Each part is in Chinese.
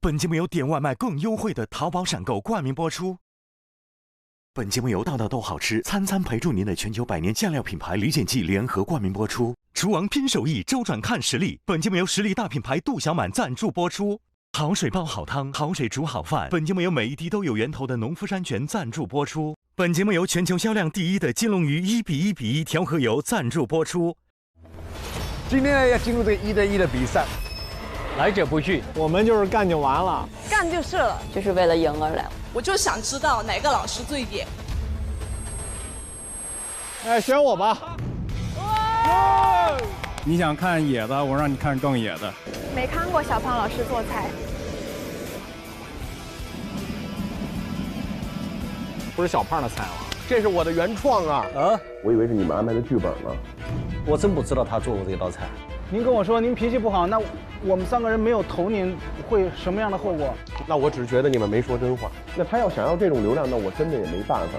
本节目由点外卖更优惠的淘宝闪购冠名播出。本节目由道道都好吃餐餐陪住您的全球100年酱料品牌李锦记联合冠名播出。厨王拼手艺，周转看实力。本节目由实力大品牌杜小满赞助播出。好水煲好汤，好水煮好饭。本节目由每一滴都有源头的农夫山泉赞助播出。本节目由全球销量第1的金龙鱼1:1:1调和油赞助播出。今天呢，要进入这个1对1的比赛。来者不拒，我们就是干就完了，干就是了，就是为了赢而来。我就想知道哪个老师最点。哎，选我吧。你想看野的，我让你看更野的。没看过小胖老师做菜，不是小胖的菜了，这是我的原创啊！啊，我以为是你们安排的剧本呢。我真不知道他做过这道菜。您跟我说您脾气不好，那我们3个人没有投您，会什么样的后果？那我只觉得你们没说真话。那他要想要这种流量，那我真的也没办法。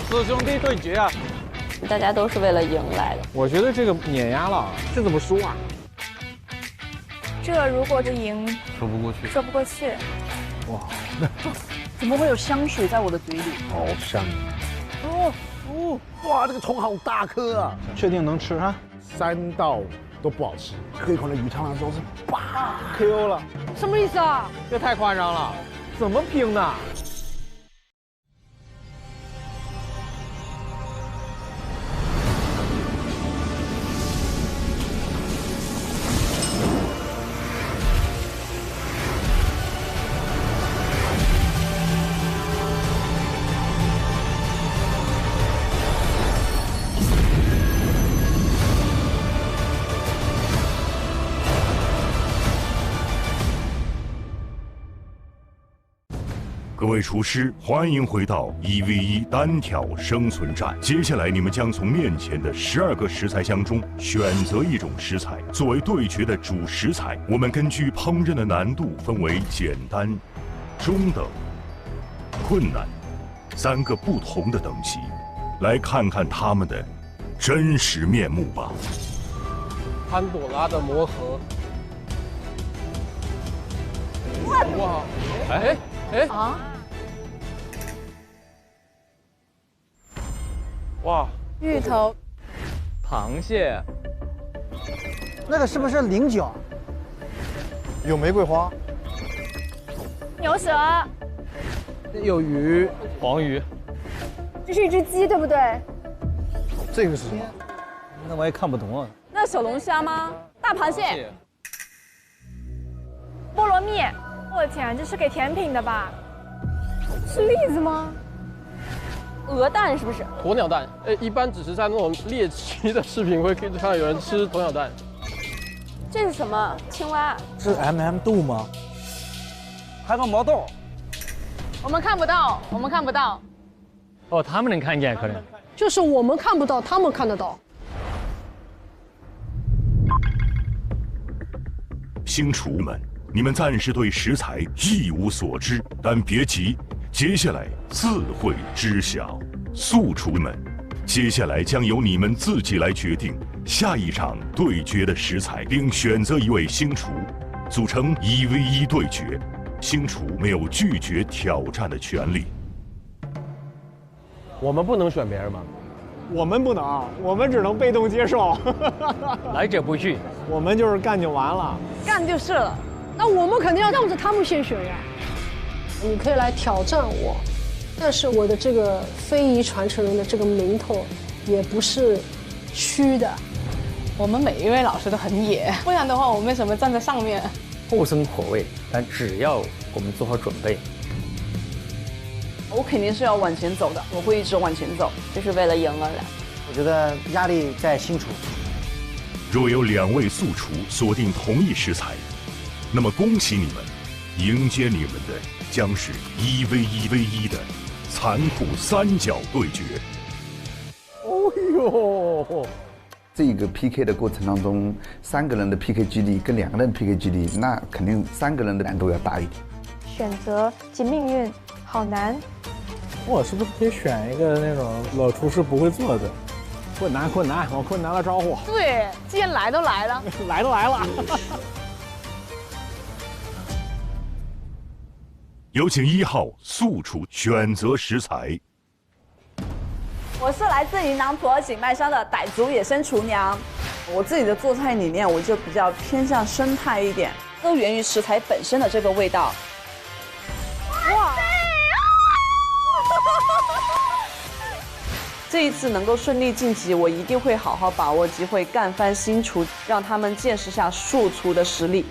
四兄弟对决啊！大家都是为了赢来的。我觉得这个碾压了，这怎么输啊？这如果不赢，说不过去，说不过去。哇，怎么会有香水在我的嘴里？好香！哇，这个虫好大颗啊！确定能吃啊？3道都不好吃，喝一口那鱼汤的时候是叭 KO 了，什么意思啊？这太夸张了，怎么拼的？各位厨师，欢迎回到1v1单挑生存战。接下来，你们将从面前的12个食材箱中选择一种食材作为对决的主食材。我们根据烹饪的难度分为简单、中等、困难3个不同的等级，来看看他们的真实面目吧。潘朵拉的魔盒。哇！哎啊！哇！芋头、螃蟹，那个是不是菱角？有玫瑰花，牛舌，有鱼，黄鱼。这是一只鸡，对不对？这个是什么？那我也看不懂啊。那小龙虾吗？大螃蟹。菠萝蜜，我的天，这是给甜品的吧？是栗子吗？鹅蛋是不是？鸵鸟蛋，一般只是在那种猎奇的视频会看到有人吃鸵鸟蛋。这是什么？青蛙？是 度吗？还有毛豆。我们看不到，我们看不到。哦，他们能看见，可能。就是我们看不到，他们看得到。星厨们，你们暂时对食材一无所知，但别急，接下来自会知晓。素厨们，接下来将由你们自己来决定下一场对决的食材，并选择一位星厨，组成1v1对决。星厨没有拒绝挑战的权利。我们不能选别人吗？我们不能，我们只能被动接受。来者不拒，我们就是干就完了，干就是了。那我们肯定要让着他们先选呀。你可以来挑战我，但是我的这个非遗传承人的这个名头也不是虚的。我们每一位老师都很野，不然的话我们为什么站在上面？不生火味，但只要我们做好准备，我肯定是要往前走的，我会一直往前走，就是为了赢而来。我觉得压力在星厨。若有2位素厨锁定同一食材，那么恭喜你们，迎接你们的将是1v1v1的残酷3角对决。哦呦！这个 PK 的过程当中，3个人的 PK 基地跟2个人的 PK 基地，那肯定3个人的难度要大一点。选择及命运，好难。我是不是可以选一个那种老厨师不会做的？困难，往困难了招呼。对，既然来都来了，来都来了。有请1号素厨选择食材。我是来自云南普洱景迈山的傣族野生厨娘。我自己的做菜理念，我就比较偏向生态一点，都源于食材本身的这个味道。哇！这一次能够顺利晋级，我一定会好好把握机会，干翻新厨，让他们见识下素厨的实力。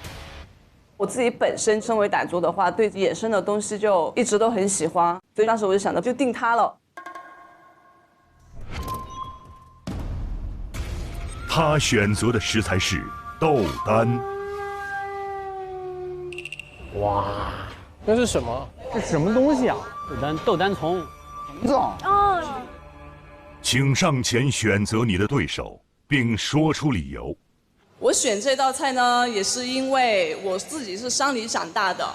我自己本身身为傣族的话，对野生的东西就一直都很喜欢，所以当时我就想着就定它了。他选择的食材是豆丹。哇，那是什么？这什么东西啊？豆丹虫。哦。请上前选择你的对手，并说出理由。我选这道菜呢，也是因为我自己是山里长大的，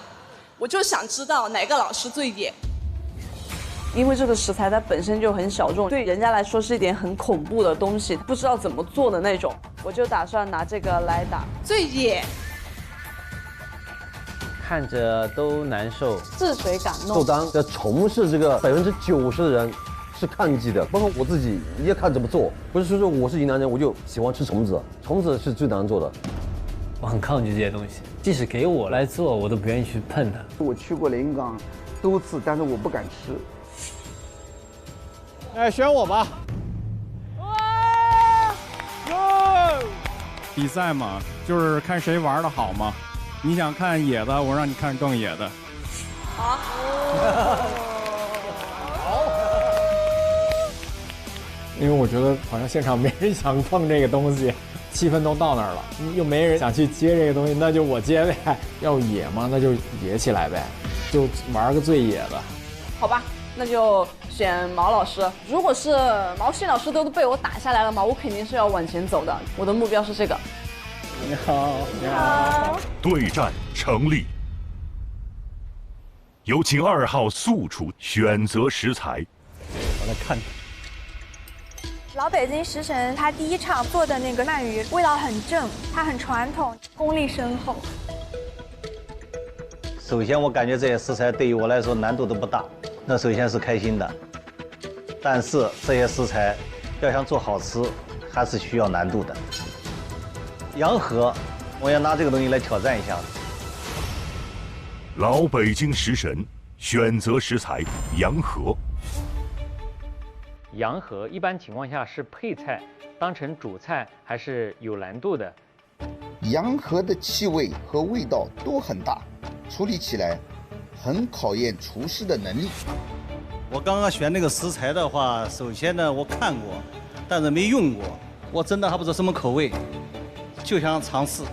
我就想知道哪个老师最野。因为这个食材它本身就很小众，对人家来说是一点很恐怖的东西，不知道怎么做的那种，我就打算拿这个来打最野。看着都难受，治水感弄。豆丹的虫是这个90%的人是抗击的，包括我自己也看怎么做，不是说我是云南人我就喜欢吃虫子，虫子是最难做的。我很抗拒这些东西，即使给我来做，我都不愿意去碰它。我去过连云港多次，但是我不敢吃。哎，选我吧！比赛嘛，就是看谁玩的好嘛。你想看野的，我让你看更野的。好。因为我觉得好像现场没人想碰这个东西，气氛都到那儿了，又没人想去接这个东西，那就我接呗。要野嘛，那就野起来呗，就玩个最野的。好吧，那就选毛老师。如果是毛新老师都被我打下来了嘛，我肯定是要往前走的。我的目标是这个。你好，你好。对战成立。有请2号素厨选择食材。我来看。老北京食神他第一场做的那个鳗鱼味道很正，它很传统，功力深厚。首先，我感觉这些食材对于我来说难度都不大，那首先是开心的。但是这些食材要想做好吃，还是需要难度的。羊河，我要拿这个东西来挑战一下。老北京食神选择食材羊河。羊河一般情况下是配菜，当成主菜还是有难度的。羊河的气味和味道都很大，处理起来很考验厨师的能力。我刚刚选那个食材的话，首先呢我看过，但是没用过，我真的还不知道什么口味，就想尝试。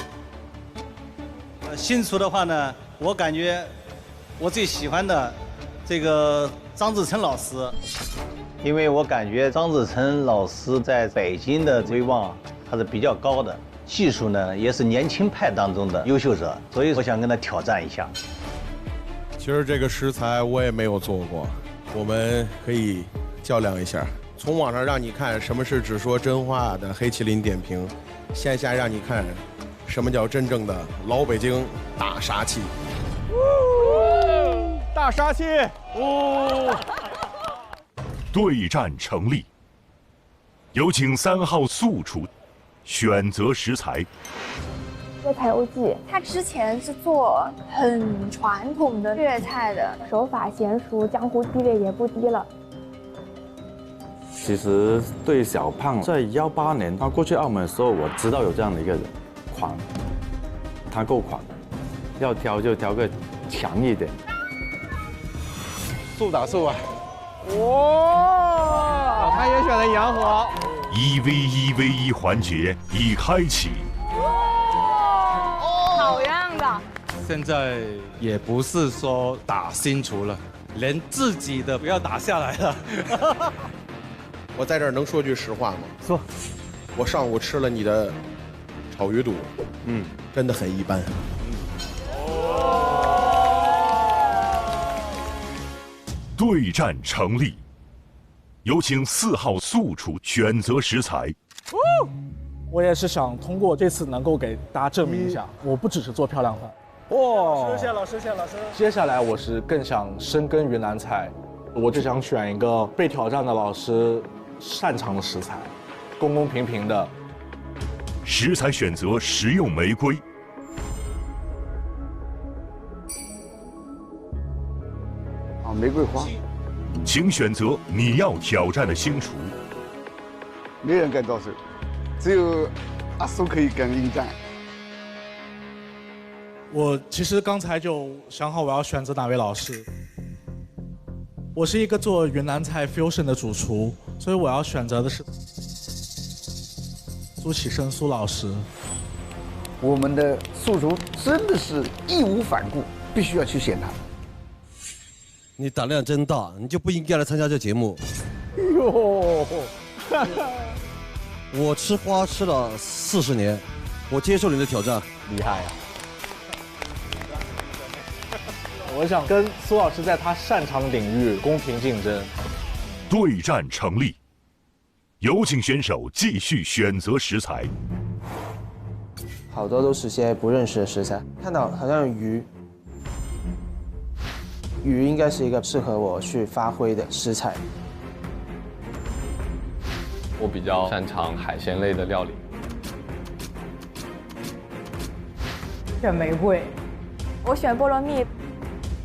新厨的话呢，我感觉我最喜欢的这个张志成老师。因为我感觉张志成老师在北京的威望还是比较高的，技术呢也是年轻派当中的优秀者，所以我想跟他挑战一下。其实这个食材我也没有做过，我们可以较量一下。从网上让你看什么是只说真话的黑麒麟点评，线下让你看什么叫真正的老北京大杀器。大杀器！对战成立。有请3号素厨选择食材。粤菜欧记，他之前是做很传统的粤菜的，手法娴熟，江湖地位也不低了。其实对小胖在18年他过去澳门的时候，我知道有这样的一个人，狂，他够狂，要挑就挑个强一点。速打速啊！哇，他也选了羊河。1v1v1环节已开启。好样的！现在也不是说打新厨了，连自己的不要打下来了。我在这儿能说句实话吗？说，我上午吃了你的炒鱼肚，真的很一般。对战成立。有请4号素厨选择食材。我也是想通过这次能够给大家证明一下，我不只是做漂亮饭，哇！谢谢老师，谢谢老师。接下来我是更想深耕云南菜，我就想选一个被挑战的老师擅长的食材，公公平平的。食材选择食用玫瑰。玫瑰花。请选择你要挑战的星厨。没人敢招手，只有阿苏可以敢应战。我其实刚才就想好我要选择哪位老师。我是一个做云南菜 fusion 的主厨，所以我要选择的是苏启生苏老师。我们的素厨真的是义无反顾，必须要去选他。你胆量真大，你就不应该来参加这节目。哟，我吃花吃了40年，我接受你的挑战。厉害呀！我想跟苏老师在他擅长领域公平竞争。对战成立，有请选手继续选择食材。好多都是些不认识的食材，看到好像鱼应该是一个适合我去发挥的食材。我比较擅长海鲜类的料理。选玫瑰，我选菠萝蜜。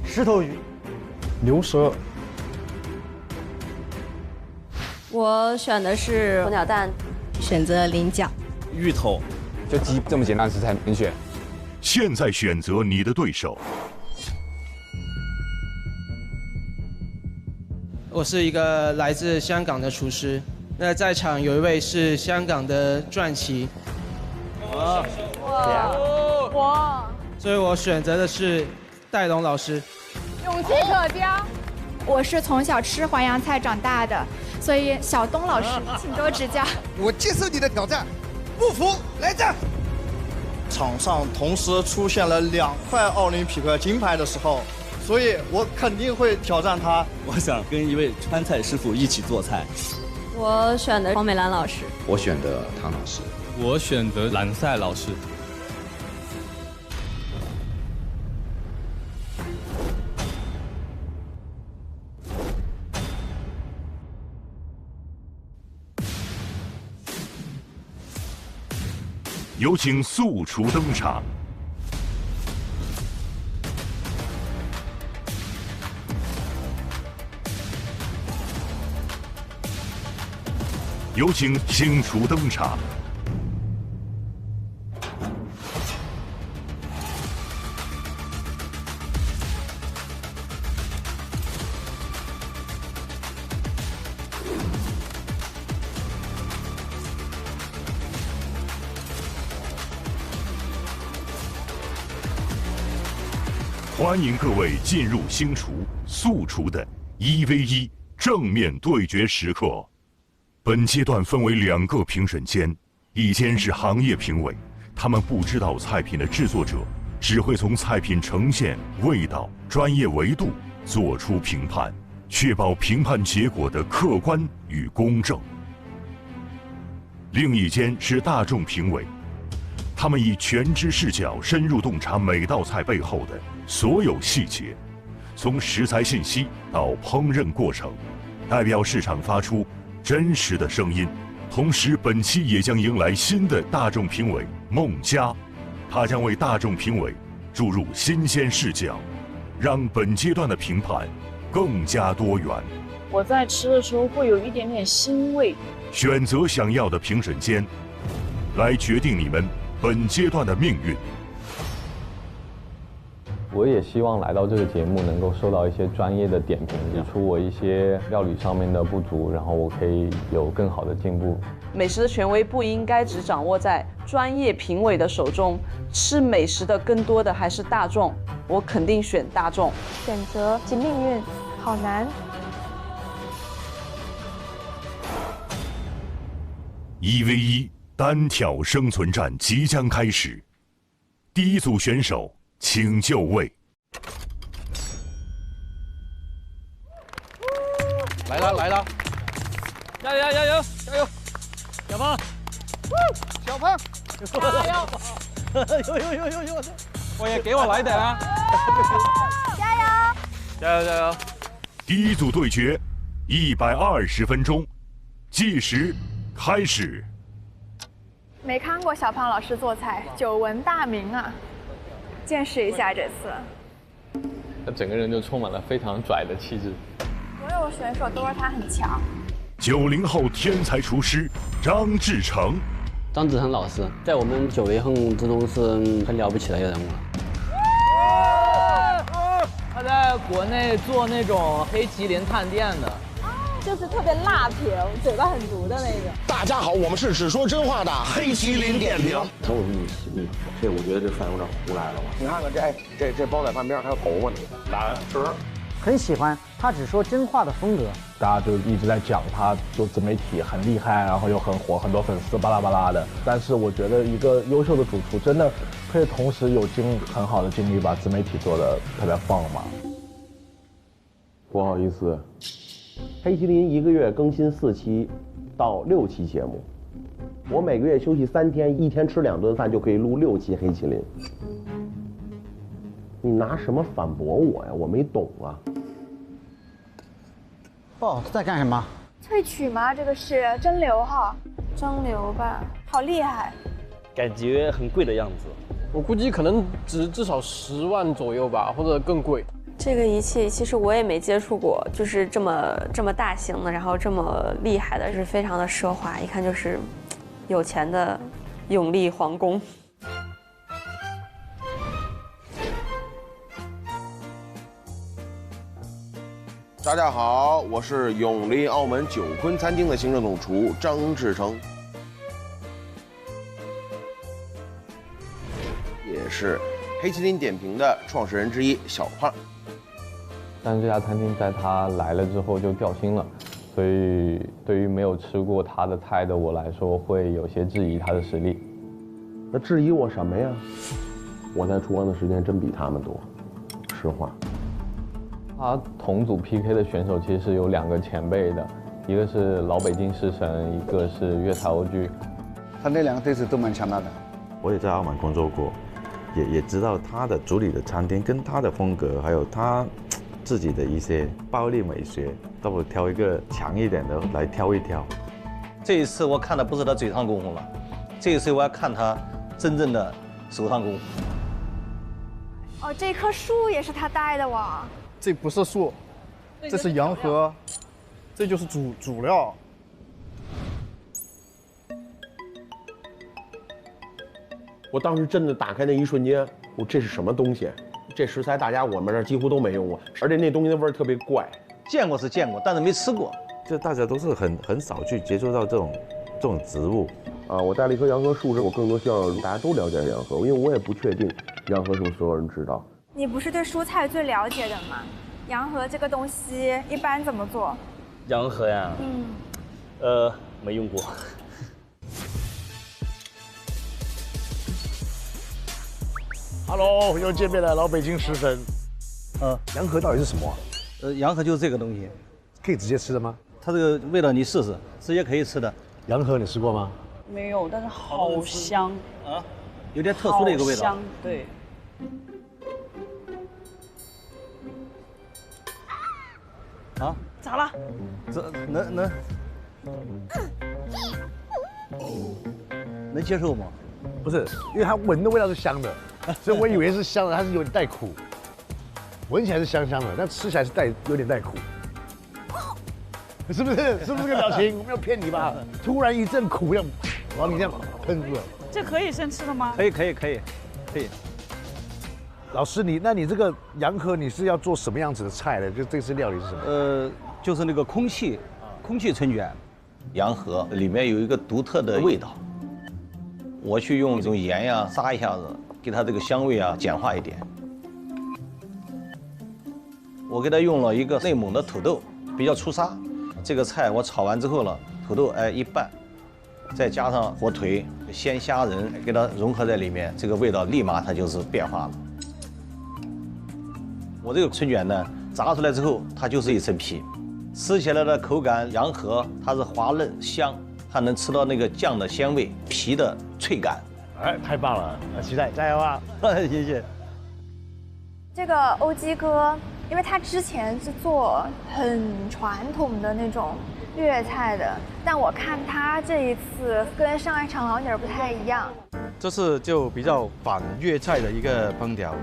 石头鱼，牛舌。我选的是鸵鸟蛋，选择菱角。芋头，就鸡这么简单的食材能选。现在选择你的对手。我是一个来自香港的厨师，那在场有一位是香港的传奇。哇！所以我选择的是戴龙老师。勇气可嘉。我是从小吃淮扬菜长大的，所以小东老师请多指教。我接受你的挑战，不服来战。场上同时出现了2块奥林匹克金牌的时候，所以我肯定会挑战他。我想跟一位川菜师傅一起做菜。我选的黄美兰老师。我选的唐老师。我选择兰赛老师。有请素厨登场。有请星厨登场。欢迎各位进入星厨素厨的1v1正面对决时刻。本阶段分为2个评审间，一间是行业评委，他们不知道菜品的制作者，只会从菜品呈现、味道、专业维度做出评判，确保评判结果的客观与公正。另一间是大众评委，他们以全知视角深入洞察每道菜背后的所有细节，从食材信息到烹饪过程，代表市场发出真实的声音。同时，本期也将迎来新的大众评委孟佳，他将为大众评委注入新鲜视角，让本阶段的评判更加多元。我在吃的时候会有一点点腥味。选择想要的评审间，来决定你们本阶段的命运。我也希望来到这个节目能够受到一些专业的点评，指出我一些料理上面的不足，然后我可以有更好的进步。美食的权威不应该只掌握在专业评委的手中，吃美食的更多的还是大众。我肯定选大众。选择及命运，好难。1v1单挑生存战即将开始，第一组选手请就位。来了来了，加油加油加油！小胖，小胖，加油！有！我也给我来点啊！加油！加油加油！第一组对决，120分钟，计时开始。没看过小胖老师做菜，久闻大名啊，见识一下这次。他整个人就充满了非常拽的气质。所有选手都说他很强。90后天才厨师张志成。张志成老师在我们90后之中是很了不起的一个人物了。他在国内做那种黑麒麟探店的，就是特别辣评，嘴巴很毒的那个。大家好，我们是只说真话的黑麒麟点评。很有秘密，这我觉得这饭有点胡来了吧？你看看这煲仔饭边还有头发呢，来吃。很喜欢他只说真话的风格。大家就一直在讲他做自媒体很厉害，然后又很火，很多粉丝巴拉巴拉的。但是我觉得一个优秀的主厨真的可以同时有很好的精力把自媒体做得特别棒嘛。不好意思，黑麒麟1个月更新4期到6期节目，我每个月休息3天，1天吃2顿饭就可以录6期黑麒麟。你拿什么反驳我呀？我没懂啊。哦，在干什么？萃取吗？这个是蒸馏哈，蒸馏吧，好厉害。感觉很贵的样子。我估计可能值至少10万左右吧，或者更贵。这个仪器其实我也没接触过，就是这么大型的，然后这么厉害的，是非常的奢华，一看就是有钱的永利皇宫。大家好，我是永利澳门九坤餐厅的行政总厨张志成，也是黑麒麟点评的创始人之一小胖。但是这家餐厅在他来了之后就掉星了，所以对于没有吃过他的菜的我来说，会有些质疑他的实力。那质疑我什么呀？我在厨房的时间真比他们多，实话。他同组 PK 的选手其实是有2个前辈的，一个是老北京食神，一个是粤菜欧剧。他那2个对手都蛮强大的。我也在澳门工作过，也知道他的主理的餐厅跟他的风格，还有他自己的一些暴力美学，都会挑一个强一点的来挑一挑。这一次我看的不是他嘴上功夫了，这一次我要看他真正的手上功夫。哦，这棵树也是他带的哇。这不是树，这是洋河，这就是主料。我当时真的打开那一瞬间，这是什么东西？这食材我们这儿几乎都没用过，而且那东西的味儿特别怪。见过是见过，但是没吃过。这大家都是很少去接触到这种植物。我带了一棵洋河树，我更多希望大家都了解洋河，因为我也不确定洋河是不是所有人知道。你不是对蔬菜最了解的吗？洋河这个东西一般怎么做？洋河呀，没用过。Hello， 又见面了，老北京食神。洋河到底是什么？洋河就是这个东西，可以直接吃的吗？它这个味道你试试，直接可以吃的。洋河你吃过吗？没有，但是好香啊，有点特殊的一个味道。香，对。啊？咋了？这能接受吗？不是，因为它闻的味道是香的，所以我以为是香的，它是有点带苦，闻起来是香香的，但吃起来是有点带苦，是不是？是不是这个表情？我没有骗你吧？突然一阵苦，这样往你这样喷出来。这可以生吃的吗？可以。老师，那你这个洋河你是要做什么样子的菜呢？就这次料理是什么？就是那个空气春卷，洋河里面有一个独特的味道。我去用这种盐呀杀一下子，给它这个香味啊简化一点。我给它用了一个内蒙的土豆，比较粗沙。这个菜我炒完之后了，土豆一拌，再加上火腿、鲜虾仁，给它融合在里面，这个味道立马它就是变化了。我这个春卷呢，炸出来之后它就是一层皮，吃起来的口感洋河它是滑嫩香，它能吃到那个酱的鲜味，皮的脆感。太棒了，期待，加油啊！谢谢。这个欧鸡哥，因为他之前是做很传统的那种粤菜的，但我看他这一次跟上一场好像有点不太一样。这次就比较反粤菜的一个烹调。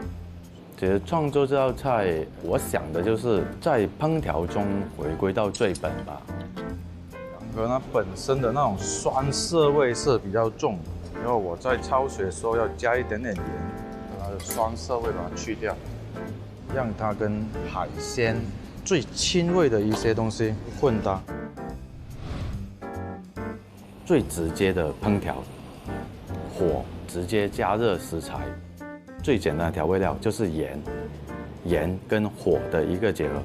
其实创作这道菜，我想的就是在烹调中回归到最本吧。羊河它本身的那种酸涩味是比较重，然后我在焯水的时候要加一点点盐，把它的酸涩味把它去掉，让它跟海鲜最亲味的一些东西混搭。最直接的烹调，火直接加热食材。最简单的调味料就是盐，盐跟火的一个结合，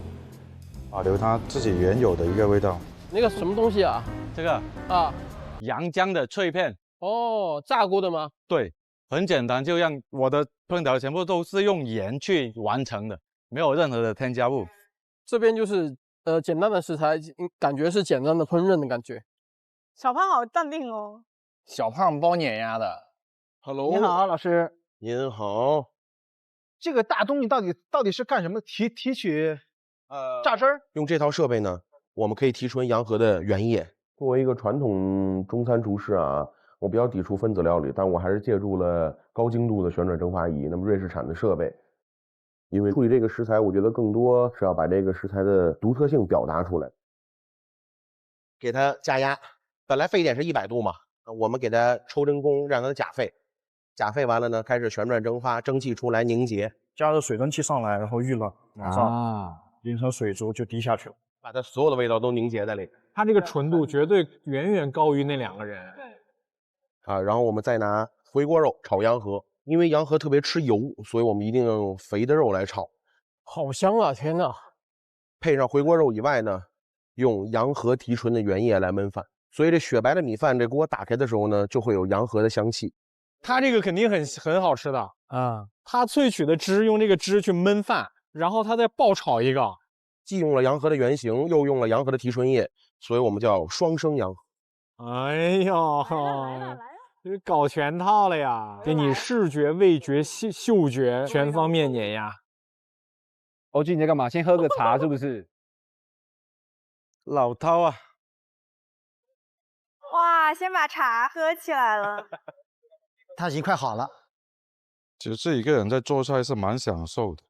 保留它自己原有的一个味道。那个什么东西啊？这个啊，羊浆的脆片。哦，炸过的吗？对，很简单，就让我的烹调全部都是用盐去完成的，没有任何的添加物。这边就是简单的食材，感觉是简单的烹饪的感觉。小胖好淡定哦。小胖包碾压的。Hello， 你好，老师。您好。这个大东西到底是干什么？提取榨汁儿？用这套设备呢，我们可以提纯洋河的原液。作为一个传统中餐厨师啊，我比较抵触分子料理，但我还是借助了高精度的旋转蒸发仪，那么瑞士产的设备。因为处理这个食材，我觉得更多是要把这个食材的独特性表达出来。给它加压，本来沸点是100度嘛，我们给它抽真空，让它假沸。假沸完了呢，开始旋转蒸发，蒸汽出来凝结，加热水蒸气上来，然后遇冷，马上凝成水珠就滴下去了，把它所有的味道都凝结在里。它这个纯度绝对远远高于那2个人。啊，然后我们再拿回锅肉炒洋河，因为洋河特别吃油，所以我们一定要用肥的肉来炒。好香啊！天哪！配上回锅肉以外呢，用洋河提纯的原液来焖饭，所以这雪白的米饭这锅打开的时候呢，就会有洋河的香气。它这个肯定很好吃的啊！它萃取的汁，用这个汁去焖饭，然后它再爆炒一个，既用了洋河的原型，又用了洋河的提纯液，所以我们叫双生洋河。哎呦，这搞全套了呀！给你视觉、味觉、嗅觉全方面碾压。欧记你在干嘛？先喝个茶是不是？老饕啊！哇，先把茶喝起来了。他已经快好了。其实自己一个人在做菜是蛮享受的。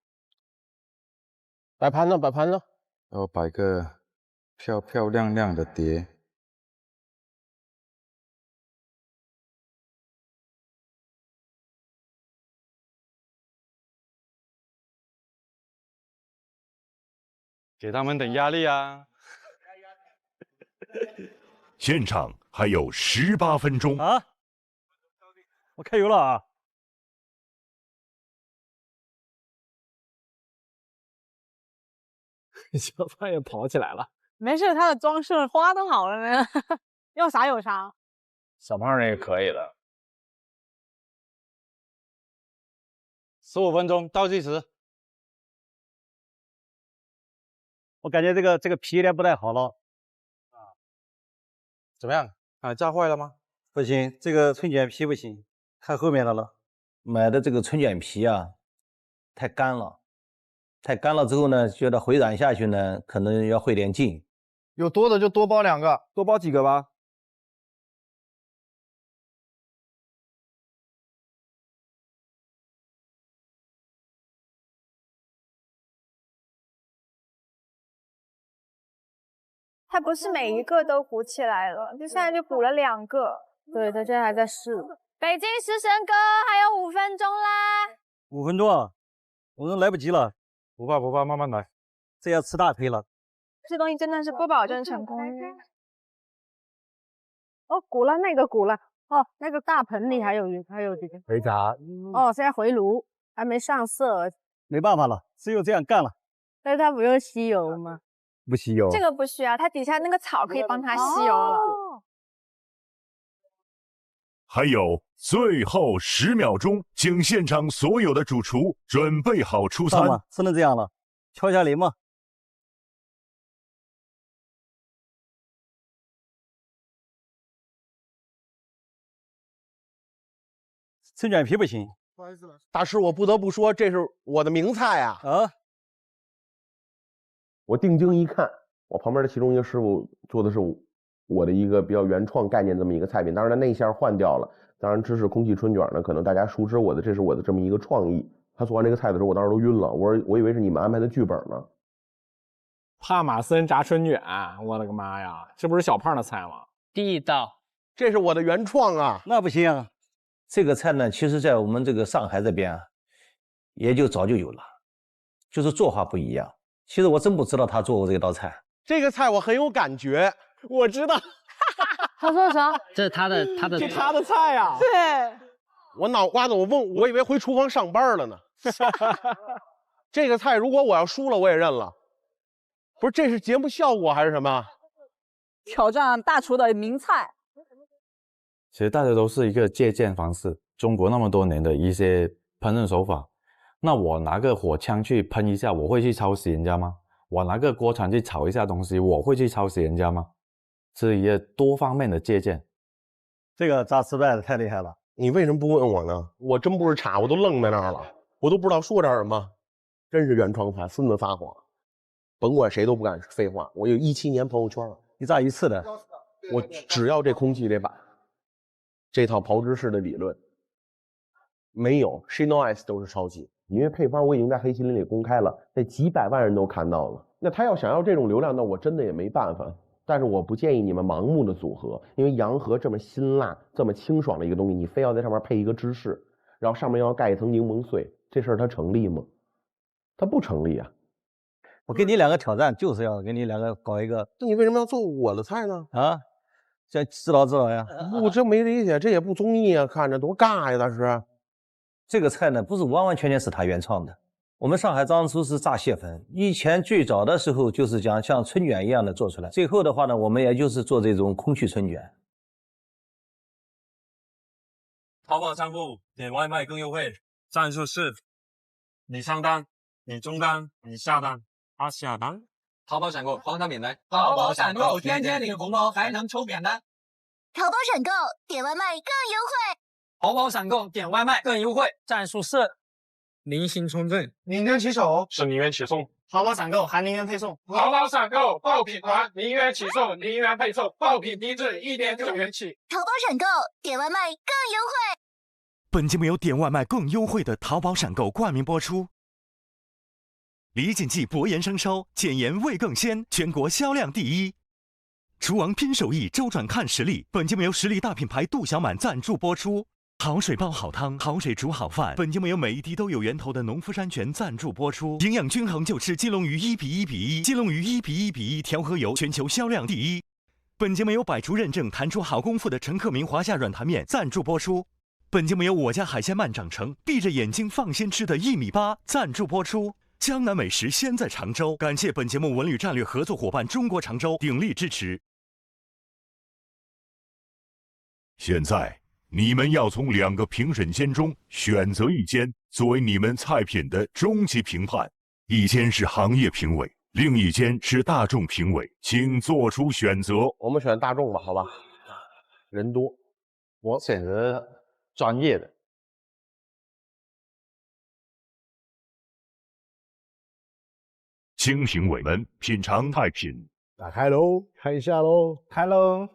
摆盘了，摆盘了。然后摆个漂漂亮亮的碟。给他们点压力啊！现场还有18分钟啊！我开油了啊！小胖也跑起来了。没事，他的装饰花都好了呢，要啥有啥。小胖那个可以的。15分钟倒计时。我感觉这个皮有点不太好了。怎么样？啊，炸坏了吗？不行，这个春卷皮不行，太后面的了。买的这个春卷皮啊，太干了，太干了之后呢，觉得回燃下去呢，可能要费点劲。有多的就多包2个，多包几个吧。它不是每一个都鼓起来了，就现在就鼓了2个。对，他现在还在试。北京食神哥还有5分钟啦！5分钟啊，我都来不及了。不怕不怕，慢慢来。这要吃大亏了。这东西真的是不保证成功。哦，鼓了那个鼓了。哦，那个大盆里还有这个肥炸。哦，现在回炉，还没上色。没办法了，只有这样干了。但是它不用吸油吗？不吸油。这个不需要，它底下那个草可以帮它吸油了。还有最后10秒钟，请现场所有的主厨准备好出餐。只能这样了，敲一下铃嘛。春卷皮不行，不好意思了，大师，我不得不说，这是我的名菜啊！我定睛一看，我旁边的其中一个师傅做的是我的一个比较原创概念这么一个菜品，当然他内馅换掉了。当然，芝士空气春卷呢，可能大家熟知这是我的这么一个创意。他做完这个菜的时候，我当时都晕了，我以为是你们安排的剧本呢。帕玛森炸春卷，我的个妈呀，这不是小胖的菜吗？地道，这是我的原创啊！那不行，这个菜呢，其实在我们这个上海这边啊，也就早就有了，就是做法不一样。其实我真不知道他做过这道菜。这个菜我很有感觉，我知道。他说啥？这是他的这他的菜呀、啊。对，我脑瓜子我以为回厨房上班了呢。这个菜如果我要输了，我也认了。不是，这是节目效果还是什么？挑战大厨的名菜。其实大家都是一个借鉴方式，中国那么多年的一些烹饪手法，那我拿个火枪去喷一下，我会去抄袭人家吗？我拿个锅铲去炒一下东西，我会去抄袭人家吗？是一个多方面的借鉴。这个炸失败的太厉害了，你为什么不问我呢？我真不是傻，我都愣在那儿了，我都不知道说点什么。真是原创菜，孙子撒谎，甭管谁都不敢废话。我有17年朋友圈了，一炸一次的，我只要这空气得把这套炮制式的理论没有 Shinoice 都是抄袭。因为配方我已经在黑麒麟里公开了，那几百万人都看到了。那他要想要这种流量，那我真的也没办法。但是我不建议你们盲目的组合，因为洋河这么辛辣、这么清爽的一个东西，你非要在上面配一个芝士，然后上面要盖一层柠檬碎，这事儿它成立吗？它不成立啊！我给你两个挑战，就是要给你两个搞一个。那你为什么要做我的菜呢？啊，这知道呀！我这没理解，这也不综艺啊，看着多尬呀！大师，这个菜呢，不是完完全全是他原创的。我们上海张厨是炸蟹粉，以前最早的时候就是讲像春卷一样的做出来，最后的话呢，我们也就是做这种空气春卷。淘宝商户点外卖更优惠，战术是：你上单，你中单，你下单，他下单。淘宝闪购黄单免单，淘宝闪购天天领红包，还能抽免单。淘宝闪购点外卖更优惠，淘宝闪购点外卖更优惠，战术是。零星充赠，宁愿骑手是宁愿起送。淘宝闪购还宁愿配送。淘宝闪购爆品团，宁愿起送，宁愿配送，爆品低至1.9元起。淘宝闪购点外卖更优惠。本节目由点外卖更优惠的淘宝闪购冠名播出。李锦记薄盐生烧，减盐味更鲜，全国销量第一。厨王拼手艺，周转看实力。本节目由实力大品牌杜小满赞助播出。好水煲好汤，好水煮好饭。本节目由每一滴都有源头的农夫山泉赞助播出。营养均衡就吃金龙鱼1:1:1，金龙鱼1:1:1调和油，全球销量第一。本节目由百厨认证弹出好功夫的陈克明华夏软坛面赞助播出。本节目由我家海鲜慢长成，闭着眼睛放心吃的1.8米赞助播出。江南美食先在常州，感谢本节目文旅战略合作伙伴中国常州鼎力支持。现在你们要从2个评审间中选择一间作为你们菜品的终极评判，一间是行业评委，另一间是大众评委，请做出选择。我们选大众吧，好吧？人多，我选择专业的。请评委们品尝菜品。打开喽，看一下喽，开喽！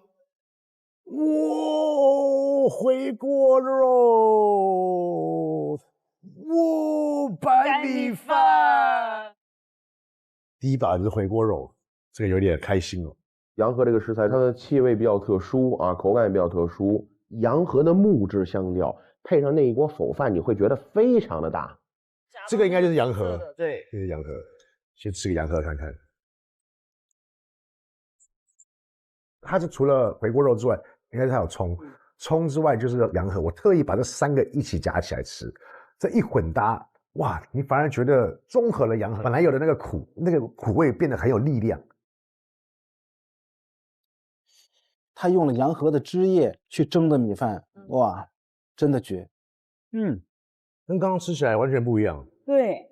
哇，回锅肉，哇，白米饭。第一把就是回锅肉，这个有点开心哦。洋河这个食材，它的气味比较特殊啊，口感也比较特殊。洋河的木质香调，配上那一锅否饭，你会觉得非常的搭。这个应该就是洋河，对，这是洋河。先吃个洋河看看。它是除了回锅肉之外，应该是它有葱，葱之外就是洋河。我特意把这3个一起夹起来吃，这一混搭，哇，你反而觉得综合了洋河本来有的那个苦味变得很有力量。他用了洋河的汁液去蒸的米饭，哇，真的绝。跟刚刚吃起来完全不一样。对，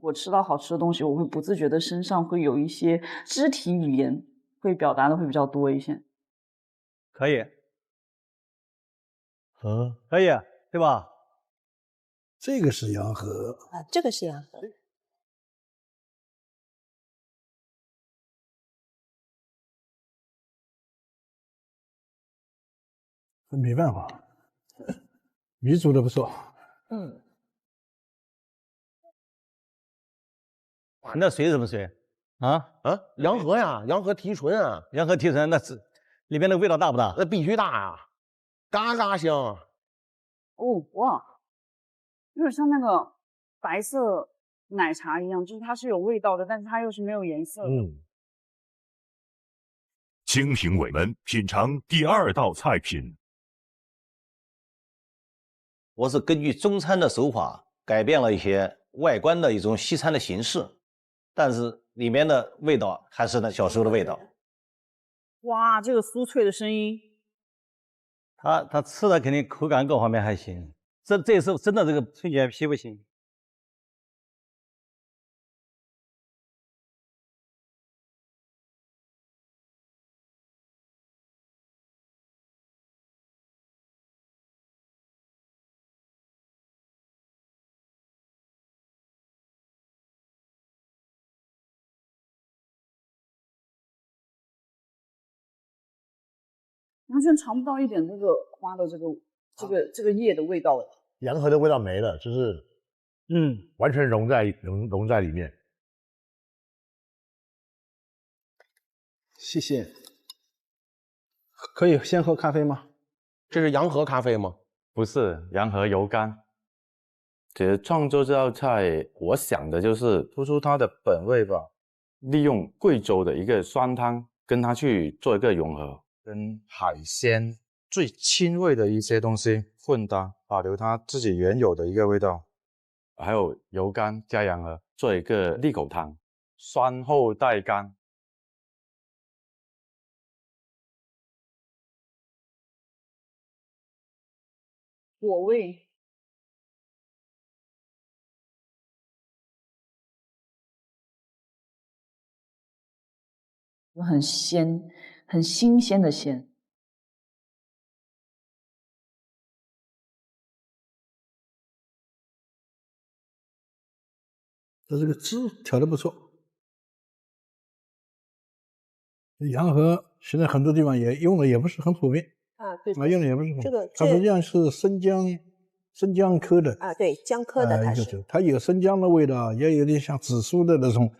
我吃到好吃的东西，我会不自觉的身上会有一些肢体语言会表达的会比较多一些。可以，可以，对吧？这个是洋河啊，这个是洋河。没办法，鱼煮的不错。嗯，那水什么水？啊，洋河呀，洋河提纯啊，洋河提纯，那是里面的味道大不大？那必须大呀，嘎嘎香。哦，哇，有点像那个白色奶茶一样，就是它是有味道的，但是它又是没有颜色的。请评委们品尝第2道菜品。我是根据中餐的手法改变了一些外观的一种西餐的形式，但是里面的味道还是那小时候的味道。哇，这个酥脆的声音，它吃的肯定口感各方面还行，这是真的这个春卷皮不行。完全尝不到一点那个花的这个叶的味道了。洋河的味道没了，就是完全融在里面。谢谢。可以先喝咖啡吗？这是洋河咖啡吗？不是，洋河油柑。其实创作这道菜，我想的就是突出它的本味吧，利用贵州的一个酸汤，跟它去做一个融合，跟海鲜最轻微的一些东西混搭，保留它自己原有的一个味道。还有油柑加洋河做一个利口汤，酸后带甘。果味，很鲜，很新鲜的鲜。它这个汁调的不错。洋河现在很多地方也用的也不是很普遍啊，对，用的也不是很这个它实际上是生姜科的啊，对，姜科的它是，它有生姜的味道，也有点像紫苏的那种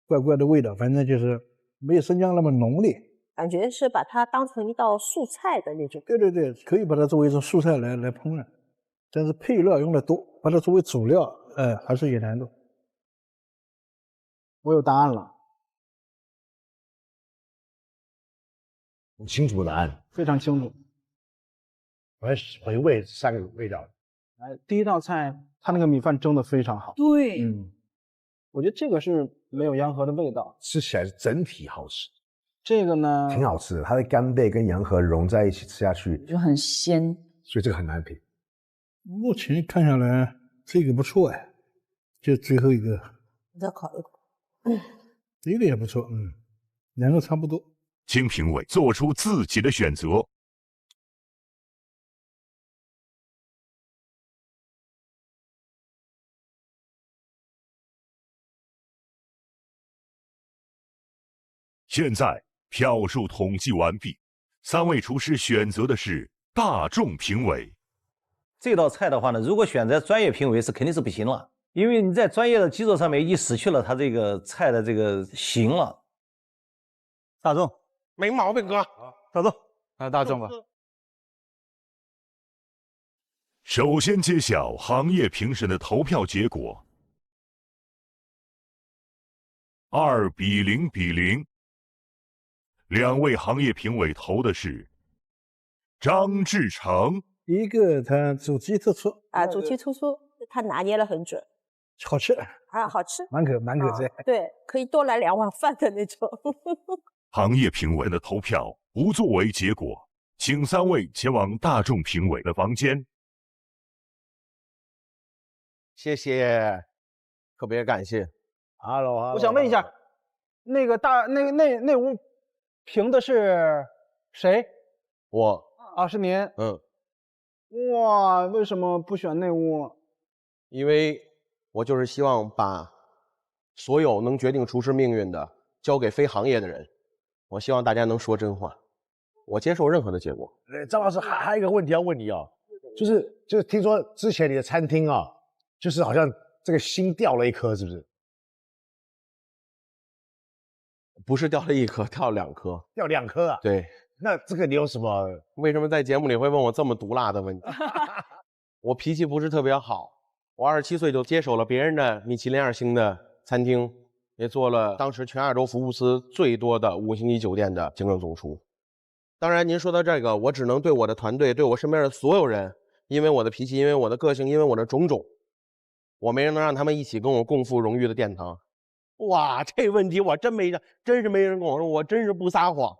怪怪的味道，反正就是没有生姜那么浓烈。感觉是把它当成一道素菜的那种。对对对，可以把它作为一种素菜来烹饪，但是配料用的多，把它作为主料，还是有难度。我有答案了，很清楚的答案，非常清楚。回味3个味道。第一道菜，它那个米饭蒸的非常好。对，我觉得这个是没有洋河的味道，吃起来是整体好吃。这个呢，挺好吃的，它的干贝跟洋河融在一起吃下去就很鲜，所以这个很难评。目前看下来，这个不错哎，就最后一个，你再考一考。这个也不错，两个差不多。请评委做出自己的选择。现在票数统计完毕，3位厨师选择的是大众评委。这道菜的话呢，如果选择专业评委是肯定是不行了，因为你在专业的基础上面已经失去了它这个菜的这个形了。大众，没毛病，哥。大众，来大众吧。首先揭晓行业评审的投票结果，2比0比0。2位行业评委投的是张志成，一个他煮鸡突出啊，煮鸡突出，他拿捏了很准，好吃啊，好吃，满口菜，对，可以多来2碗饭的那种。行业评委的投票不作为结果，请3位前往大众评委的房间。谢谢，特别感谢。Hello， 我想问一下，那个那屋评的是谁？我啊，是您。哇，为什么不选内务？因为我就是希望把所有能决定厨师命运的交给非行业的人。我希望大家能说真话，我接受任何的结果。张老师还有一个问题要问你哦，就是听说之前你的餐厅啊，就是好像这个心掉了一颗，是不是？不是掉了1颗，掉了2颗。掉2颗啊？对。那这个你有什么？为什么在节目里会问我这么毒辣的问题？我脾气不是特别好，我27岁就接手了别人的米其林2星的餐厅，也做了当时全亚洲福布斯最多的5星级酒店的行政总厨。当然您说到这个，我只能对我的团队，对我身边的所有人，因为我的脾气，因为我的个性，因为我的种种，我没人能让他们一起跟我共赴荣誉的殿堂。哇，这问题我真是没人跟我说，我真是不撒谎。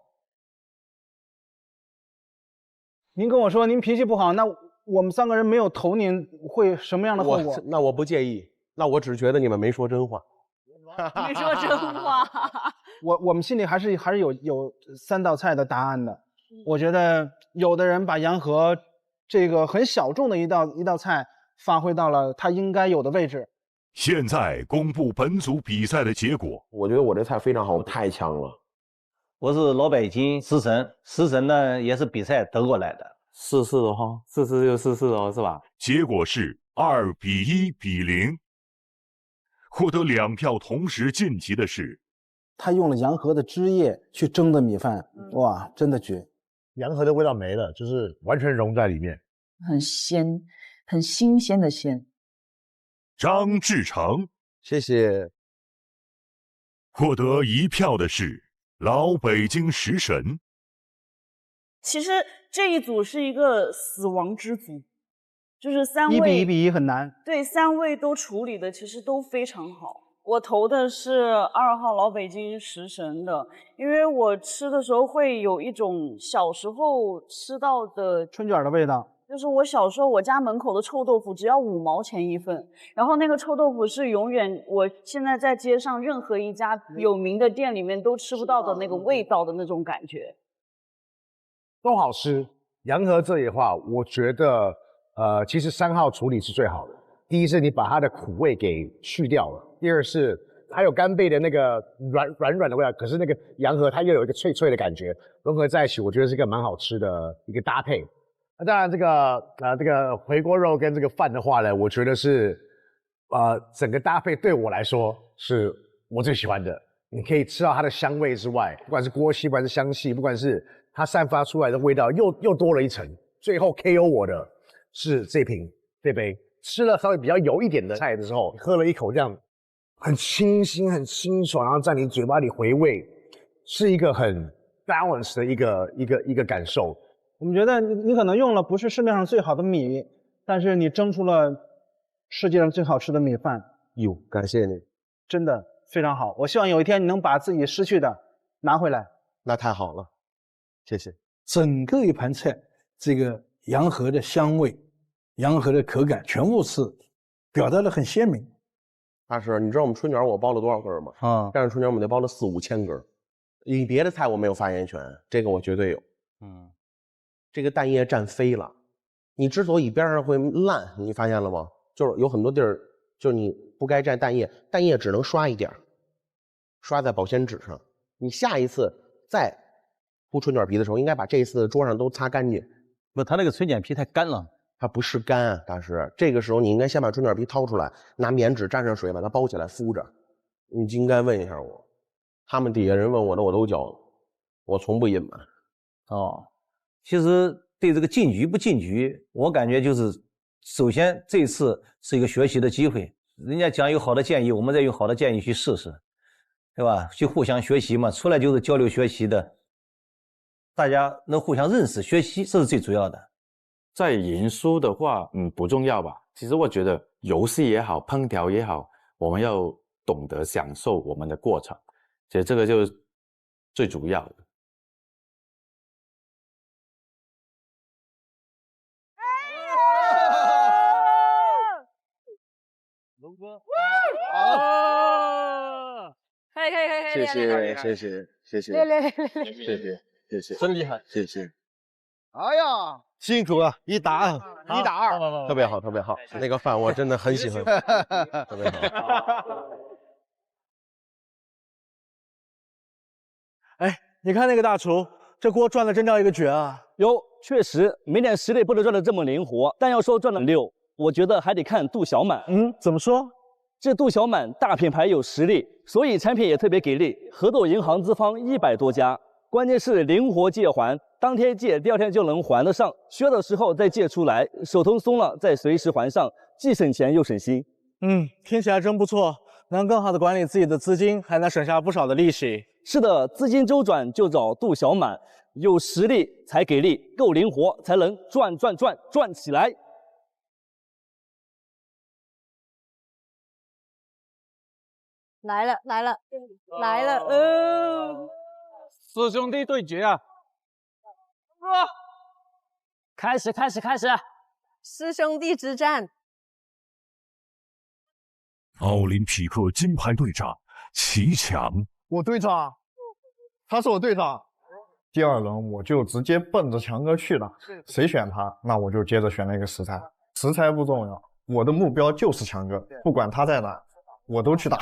您跟我说您脾气不好，那我们3个人没有投您，会什么样的后果？那我不介意，那我只觉得你们没说真话。没说真话。我们心里还是有3道菜的答案的。我觉得有的人把洋河这个很小众的一道菜发挥到了它应该有的位置。现在公布本组比赛的结果。我觉得我这菜非常好，太强了。我是老北京食神呢也是比赛得过来的。试的哈，试就试哦，是吧？结果是2比1比0。获得2票同时晋级的是，他用了洋河的汁液去蒸的米饭，哇，真的绝！洋河的味道没了，就是完全融在里面，很鲜，很新鲜的鲜。张志成，谢谢。获得1票的是老北京食神。其实这一组是一个死亡之组，就是3位1比1很难。对，3位都处理的其实都非常好。我投的是2号老北京食神的，因为我吃的时候会有一种小时候吃到的春卷的味道。就是我小时候我家门口的臭豆腐只要5毛钱一份，然后那个臭豆腐是永远我现在在街上任何一家有名的店里面都吃不到的那个味道的那种感觉。都好吃。洋河这里的话，我觉得其实3号处理是最好的。第一是你把它的苦味给去掉了，第二是还有干贝的那个软的味道，可是那个洋河它又有一个脆脆的感觉，融合在一起，我觉得是一个蛮好吃的一个搭配。那当然这个回锅肉跟这个饭的话呢，我觉得是整个搭配对我来说是我最喜欢的。你可以吃到它的香味之外，不管是锅气，不管是香气，不管是它散发出来的味道又多了一层。最后 KO 我的是这杯，吃了稍微比较油一点的菜的时候，喝了一口这样很清新、很清爽，然后在你嘴巴里回味，是一个很 balance 的一个感受。我们觉得你可能用了不是市面上最好的米，但是你蒸出了世界上最好吃的米饭。哟，感谢你，真的非常好。我希望有一天你能把自己失去的拿回来。那太好了，谢谢。整个一盘菜，这个洋河的香味、洋河的口感，全部是表达的很鲜明。大师，你知道我们春卷我包了多少根吗？但是春卷我们得包了4、5千根。你别的菜我没有发言权，这个我绝对有。这个蛋液蘸飞了，你之所以边上会烂，你发现了吗？就是有很多地儿，就是你不该蘸蛋液，蛋液只能刷一点，刷在保鲜纸上。你下一次再铺春卷皮的时候，应该把这一次桌上都擦干净。不，它那个春卷皮太干了，它不是干啊，大师。这个时候你应该先把春卷皮掏出来，拿棉纸沾上水把它包起来敷着。你应该问一下我，他们底下人问我的我都教了，我从不隐瞒。其实对这个进局不进局，我感觉就是首先这次是一个学习的机会，人家讲有好的建议，我们再用好的建议去试试，对吧？去互相学习嘛，出来就是交流学习的，大家能互相认识学习，这是最主要的。在赢输的话，不重要吧？其实我觉得游戏也好，烹调也好，我们要懂得享受我们的过程，其实这个就是最主要的。龙哥，可以，谢谢，练，谢谢，真厉害，谢谢。哎呀，辛苦了，1打2，1打2，特别好，特别好。那个饭我真的很喜欢，特别好。哎，你看那个大厨，这锅转的真叫一个绝啊！哟，确实，没点实力不能转的这么灵活。但要说转的溜，我觉得还得看杜小满。怎么说？这杜小满大品牌有实力，所以产品也特别给力，合作银行资方100多家。关键是灵活借还，当天借，第2天就能还得上，需要的时候再借出来，手头松了再随时还上，既省钱又省心。听起来真不错，能更好的管理自己的资金，还能省下不少的利息。是的，资金周转就找杜小满，有实力才给力，够灵活才能转起来。来了，师兄弟对决啊！开始！师兄弟之战。奥林匹克金牌队长齐强，我队长，他是我队长。第2轮我就直接奔着强哥去了，谁选他，那我就接着选那个食材。食材不重要，我的目标就是强哥，不管他在哪，我都去打。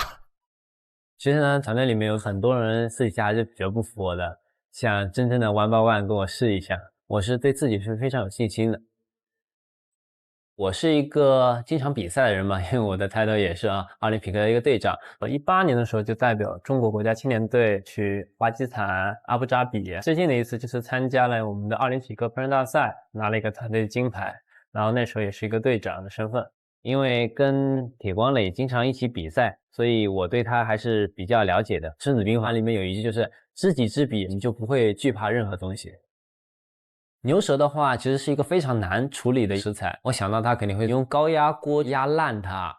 其实呢，团队里面有很多人私底下还是比较不服我的，想真正的1 by 1跟我试一下，我是对自己是非常有信心的。我是一个经常比赛的人嘛，因为我的 title 也是奥林匹克的一个队长。我18年的时候就代表中国国家青年队去巴基斯坦阿布扎比，最近的一次就是参加了我们的奥林匹克烹饪大赛，拿了一个团队金牌，然后那时候也是一个队长的身份。因为跟铁光磊经常一起比赛，所以我对他还是比较了解的。《孙子兵法》里面有一句就是知己知彼，你就不会惧怕任何东西。牛舌的话其实是一个非常难处理的食材，我想到它肯定会用高压锅压烂它。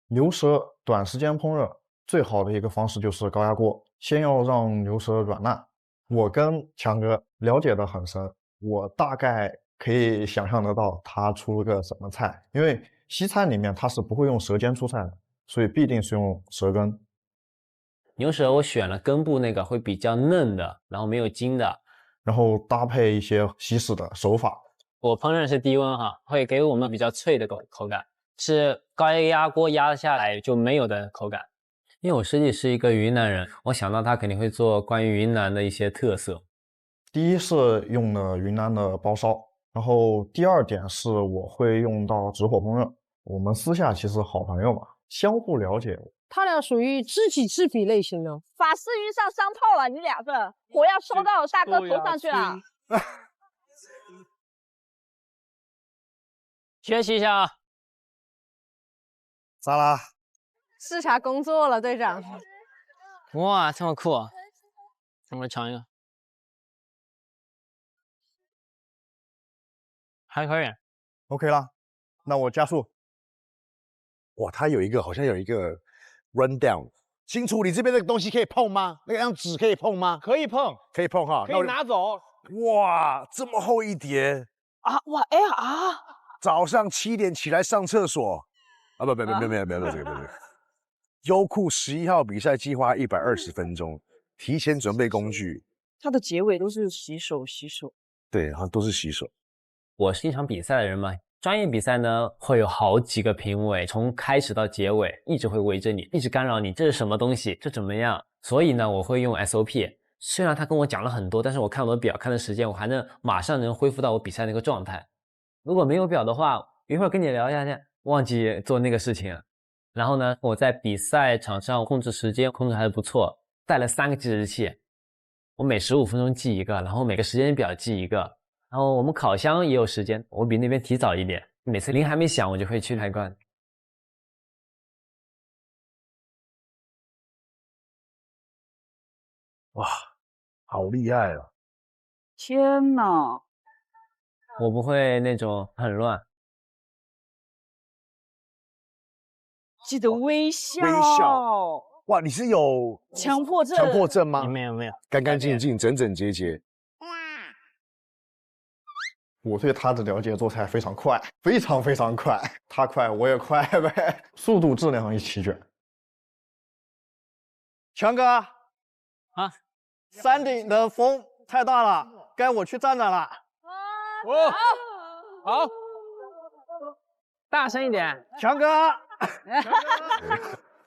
牛舌短时间烹饪最好的一个方式就是高压锅，先要让牛舌软烂。我跟强哥了解的很深，我大概可以想象得到他出了个什么菜，因为西餐里面他是不会用舌尖出菜的，所以必定是用舌根。牛舌我选了根部那个会比较嫩的，然后没有筋的，然后搭配一些西式的手法。我烹饪是低温会给我们比较脆的口感，是高压锅压下来就没有的口感。因为我师弟是一个云南人，我想到他肯定会做关于云南的一些特色。第一是用的云南的包烧，然后第2点是我会用到直火烹饪。我们私下其实好朋友嘛，相互了解。他俩属于知己知彼类型的。法师遇上商炮了，你俩这火要烧到大哥头上去了。学习一下啊！咋啦？视察工作了，队长。哇，这么酷啊！让我尝一个，还可以。OK 啦，那我加速。哇，他好像有一个 run down。新厨，你这边这个东西可以碰吗？那张纸可以碰吗？可以碰，可以碰哈，可以拿走。哇，这么厚一叠啊！哇早上7点起来上厕所啊！没有这个。优酷11号比赛计划120分钟，提前准备工具。它的结尾都是洗手。对，好像都是洗手。我是经常比赛的人嘛，专业比赛呢会有好几个评委，从开始到结尾一直会围着你，一直干扰你，这是什么东西，这怎么样？所以呢，我会用 SOP。虽然他跟我讲了很多，但是我看我的表，看的时间，我还能马上能恢复到我比赛那个状态。如果没有表的话，一会儿跟你聊一下，忘记做那个事情了。然后呢，我在比赛场上控制时间控制还是不错，带了3个计时器，我每15分钟记一个，然后每个时间表记一个，然后我们烤箱也有时间，我比那边提早一点，每次铃还没响我就会去开关。哇，好厉害啊！天哪！我不会那种很乱。记得微笑。哇，你是有强迫症吗？没有。干干净净，整整洁洁。我对他的了解，做菜非常快，非常快。他快，我也快呗，速度质量一齐全。强哥啊，山顶的风太大了，该我去站站了。哦，好，大声一点，强哥。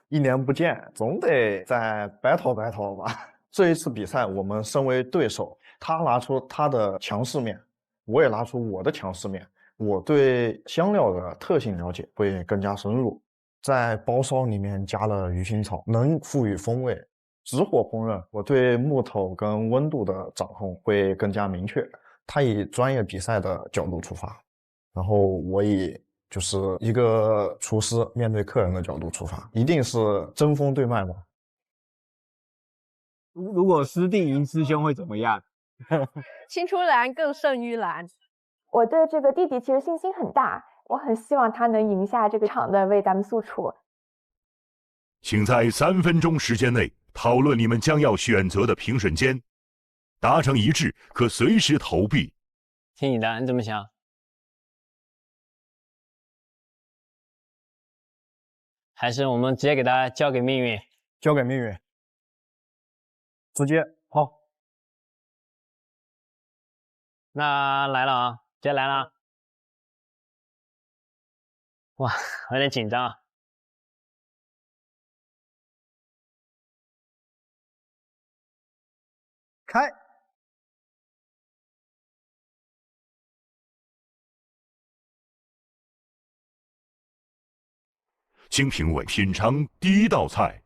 1年不见，总得再 battle 吧。这一次比赛，我们身为对手，他拿出他的强势面，我也拿出我的强势面。我对香料的特性了解会更加深入，在包烧里面加了鱼腥草，能赋予风味。直火烹饪，我对木头跟温度的掌控会更加明确。他以专业比赛的角度出发，然后我以就是一个厨师面对客人的角度出发，一定是针锋对麦嘛。如果师弟赢师兄会怎么样？青出蓝更胜于蓝。我对这个弟弟其实信心很大，我很希望他能赢下这个场的为咱们素厨。请在3分钟时间内讨论你们将要选择的评审间，达成一致可随时投币。听你的，你怎么想？还是我们直接给他交给命运？交给命运，直接好。那来了啊，直接来了啊！哇，有点紧张啊。开。请评委品尝第一道菜。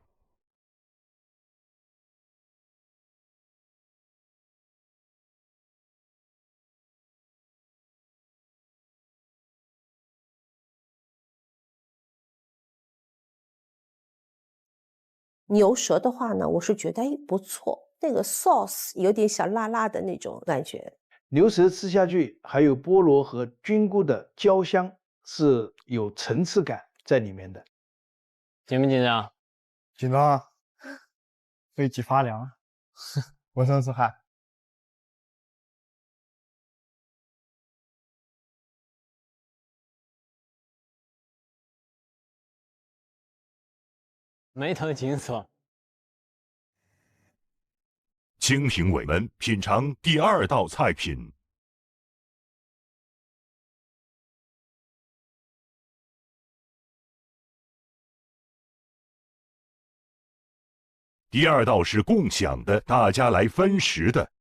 牛舌的话呢，我是觉得不错，那个 sauce 有点小辣辣的那种感觉。牛舌吃下去，还有菠萝和菌菇的焦香，是有层次感在里面的。紧不紧张？紧张啊，背脊发凉，浑身是汗。眉头紧锁。请评委们品尝第2道菜品。第2道是共享的，大家来分食的。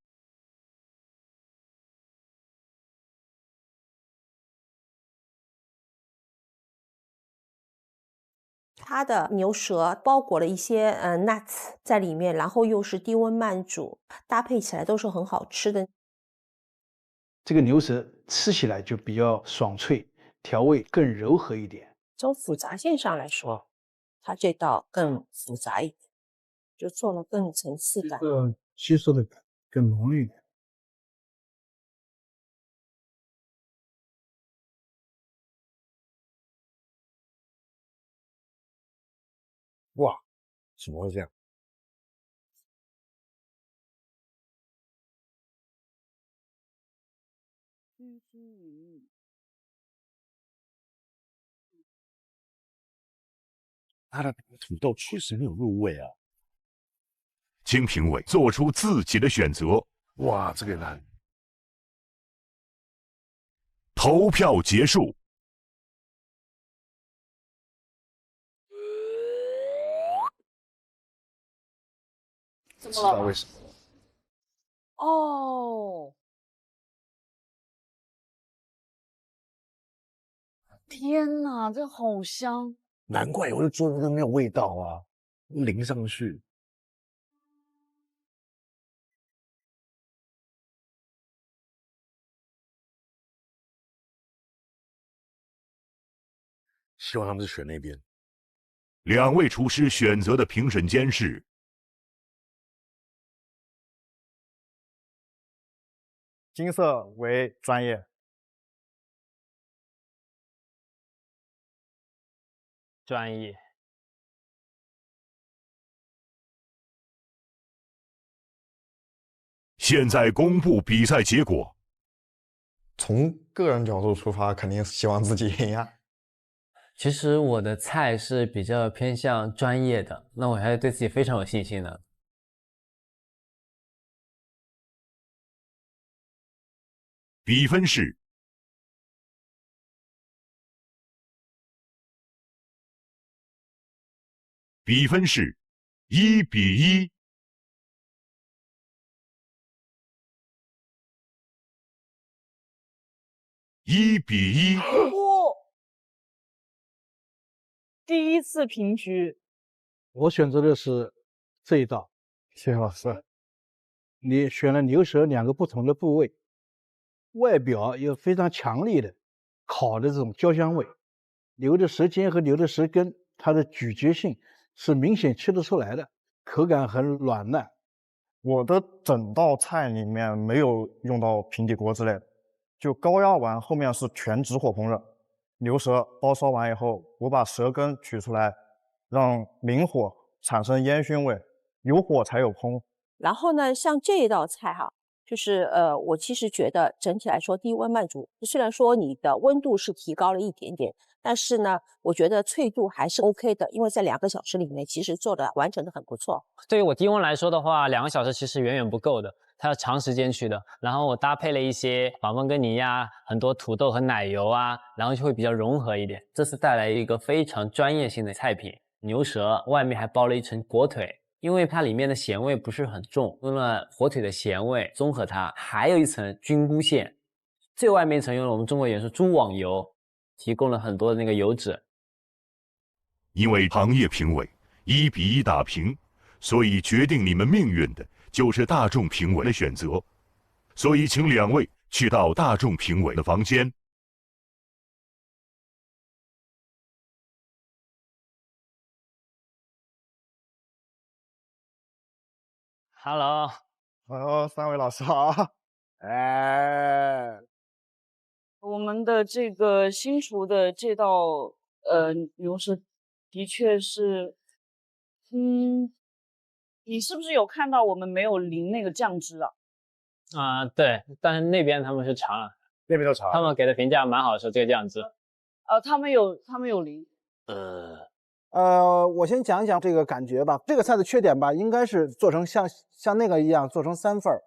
它的牛舌包裹了一些nuts 在里面，然后又是低温慢煮，搭配起来都是很好吃的。这个牛舌吃起来就比较爽脆，调味更柔和一点。从复杂性上来说，它这道更复杂一点，就做了更层次感。吸收的感更浓一点。哇，怎么会这样？它的土豆确实没有入味啊。请评委做出自己的选择。哇，这个难。投票结束。怎么了？为什么？哦，天哪，这好香！难怪我就做的没有味道啊，淋上去。希望他们是选那边。2位厨师选择的评审间是金色为专业。专业。现在公布比赛结果。从个人角度出发，肯定是希望自己赢呀。其实我的菜是比较偏向专业的，那我还是对自己非常有信心的。比分是1比1。1比1。哇！第一次平局。我选择的是这一道。谢谢老师。你选了牛舌2个不同的部位，外表有非常强烈的烤的这种焦香味，牛的舌尖和牛的舌根，它的咀嚼性是明显吃得出来的，口感很软烂。我的整道菜里面没有用到平底锅之类的，就高压完后面是全直火烹饪。牛舌包烧完以后，我把舌根取出来，让明火产生烟熏味，有火才有烹。然后呢，像这一道菜哈，就是我其实觉得整体来说低温慢煮，虽然说你的温度是提高了一点点，但是呢，我觉得脆度还是 OK 的，因为在2个小时里面其实做的完成的很不错。对于我低温来说的话，2个小时其实远远不够的，它要长时间去的。然后我搭配了一些法曼根尼呀，很多土豆和奶油啊，然后就会比较融合一点。这次带来一个非常专业性的菜品，牛舌外面还包了一层火腿。因为它里面的咸味不是很重，用了火腿的咸味综合它，还有一层菌菇馅，最外面一层用了我们中国元素猪网油，提供了很多的那个油脂。因为行业评委1比1打平，所以决定你们命运的就是大众评委的选择，所以请2位去到大众评委的房间。Hello， 3位老师好。我们的这个新厨的这道牛舌的确是，你是不是有看到我们没有淋那个酱汁啊？对，但是那边他们是尝了，那边都尝了，他们给的评价蛮好的，说这个酱汁。他们有淋。我先讲一讲这个感觉吧。这个菜的缺点吧，应该是做成像那个一样做成3份儿，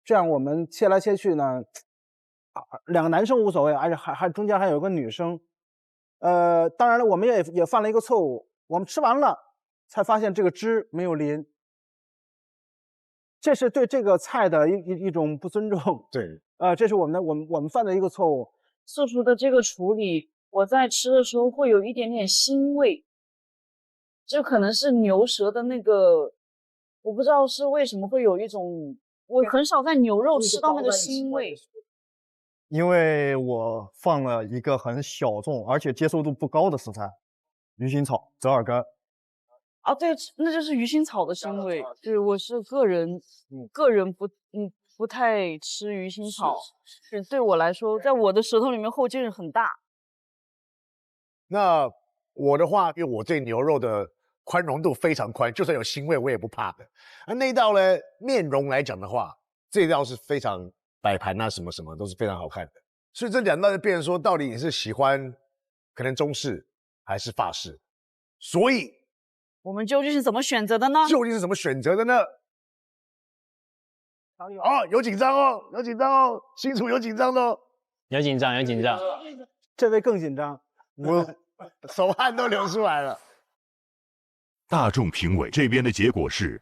这样我们切来切去呢，2个男生无所谓，而且还中间还有个女生。当然了，我们也犯了一个错误，我们吃完了才发现这个汁没有淋，这是对这个菜的一种不尊重。对，这是我们犯的一个错误。素厨的这个处理，我在吃的时候会有一点点腥味。这可能是牛舌的那个，我不知道是为什么会有一种，我很少在牛肉吃到那个腥味。因为我放了一个很小众而且接受度不高的食材，鱼腥草、折耳根。对，那就是鱼腥草的腥味。对，我是个人不太吃鱼腥草，是对我来说，在我的舌头里面后劲很大。那我的话，因为我对牛肉的宽容度非常宽，就算有腥味我也不怕的。那一道呢，面容来讲的话，这一道是非常摆盘啊，什么什么都是非常好看的。所以这2道就变成说，到底你是喜欢可能中式还是法式？所以我们究竟是怎么选择的呢？有紧张哦，有紧张哦，新厨有紧张的哦，有紧张。这位更紧张，我手汗都流出来了。大众评委这边的结果是，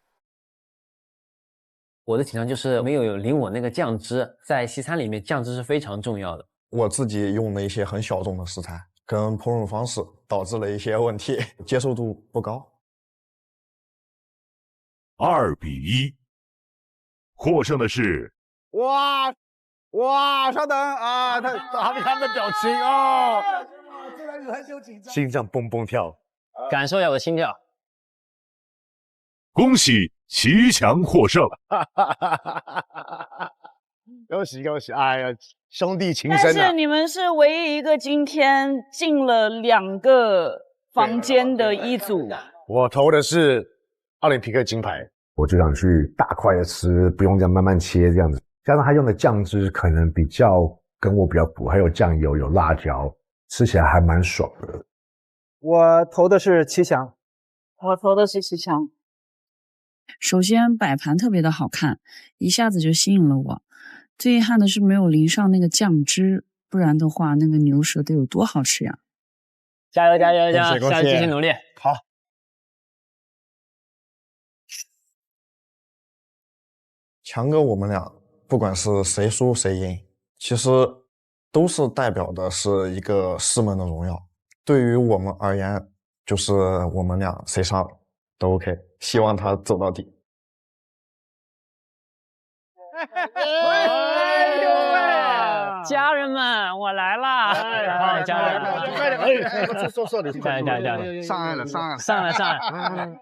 我的紧张就是没有淋我那个酱汁，在西餐里面酱汁是非常重要的。我自己用了一些很小众的食材，跟烹饪方式导致了一些问题，接受度不高。2比1，获胜的是。哇，稍等啊，他们的表情哦，心脏蹦蹦跳，感受一下我的心跳。恭喜齐强获胜！恭喜！哎呀，兄弟情深啊！但是你们是唯一一个今天进了2个房间的一组。我投的是奥林匹克金牌，我就想去大块的吃，不用这样慢慢切这样子。加上他用的酱汁可能跟我比较补，还有酱油、有辣椒，吃起来还蛮爽的。我投的是齐强。我投的是齐强。首先摆盘特别的好看，一下子就吸引了我。最遗憾的是没有淋上那个酱汁，不然的话，那个牛舌得有多好吃呀！加油加油加油！下次继续努力。好。强哥，我们俩不管是谁输谁赢，其实都是代表的是一个师门的荣耀。对于我们而言，就是我们俩谁杀都 OK， 希望他走到底。家人们，我来啦！家人，快点，坐，加油！上来了。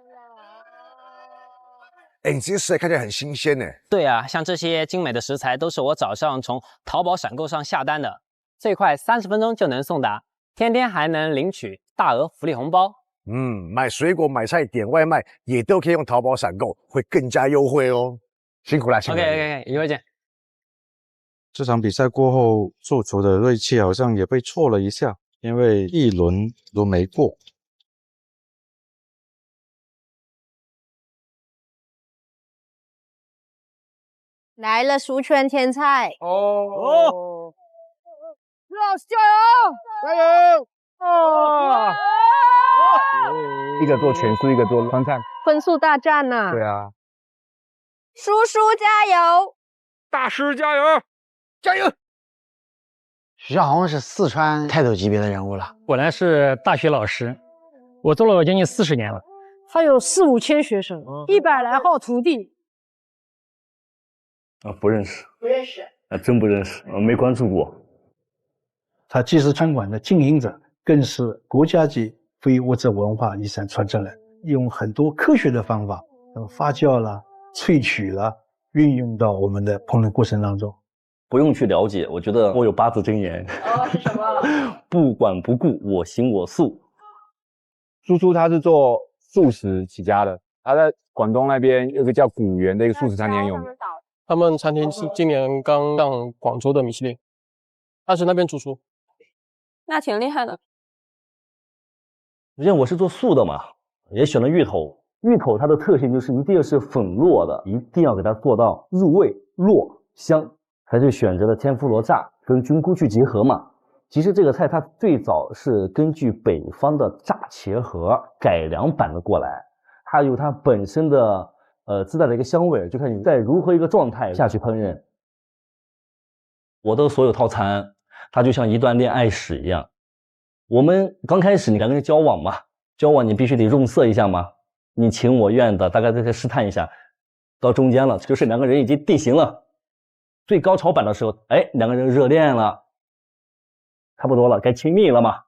哎，你这些食材看起来很新鲜呢。对啊，像这些精美的食材都是我早上从淘宝闪购上下单的，最快30分钟就能送达，天天还能领取大额福利红包。买水果、买菜、点外卖也都可以用淘宝闪购，会更加优惠哦。辛苦了，辛苦了。OK， 一会儿见。这场比赛过后，做厨的锐气好像也被挫了一下，因为一轮都没过。来了，蜀圈天菜哦！老师加油！一个做全素，一个做川菜，荤素大战呐！对啊，叔叔加油！大师加油！加油！徐小红是四川泰斗级别的人物了，果然是大学老师，我做了将近40年了。他有4、5千学生，100来号徒弟。不认识，真不认识，没关注过。他既是餐馆的经营者，更是国家级非物质文化遗产传承人，用很多科学的方法，发酵了、萃取了，运用到我们的烹饪过程当中。不用去了解，我觉得我有8字真言。是什么？不管不顾，我行我素。叔叔他是做素食起家的，他在广东那边有个叫古源的一个素食餐厅有名。他们餐厅是今年刚上广州的米其林，他是那边主厨。那挺厉害的。因为我是做素的嘛，也选了芋头。芋头它的特性就是一定是粉糯的，一定要给它做到入味、糯、香，才是选择了天妇罗炸跟菌菇去结合嘛。其实这个菜它最早是根据北方的炸茄盒改良版的过来，它有它本身的自带的一个香味，就看你在如何一个状态下去烹饪。我的所有套餐，它就像一段恋爱史一样。我们刚开始你两个人交往嘛，交往你必须得润色一下嘛，你情我愿的，大概再试探一下，到中间了，就是两个人已经定型了。最高潮版的时候，哎，两个人热恋了，差不多了，该亲密了嘛。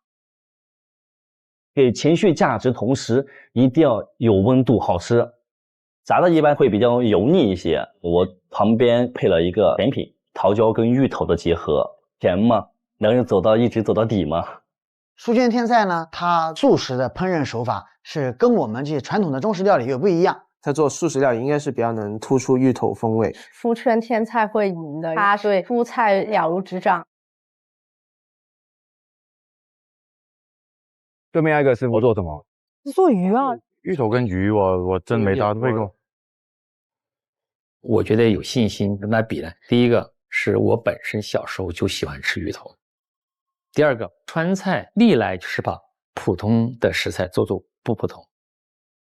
给情绪价值，同时一定要有温度，好吃。炸的一般会比较油腻一些，我旁边配了一个甜品，桃胶跟芋头的结合，甜嘛，两个人一直走到底嘛。蜀圈天菜呢，它素食的烹饪手法是跟我们这些传统的中式料理有不一样。它做素食料理应该是比较能突出芋头风味。蜀圈天菜会赢的，他对蔬菜了如指掌。对面那个师傅做什么？做鱼啊。芋头跟鱼我真没搭配过。我觉得有信心跟他比呢。第一个是我本身小时候就喜欢吃芋头，第二个川菜历来就是把普通的食材做不普通。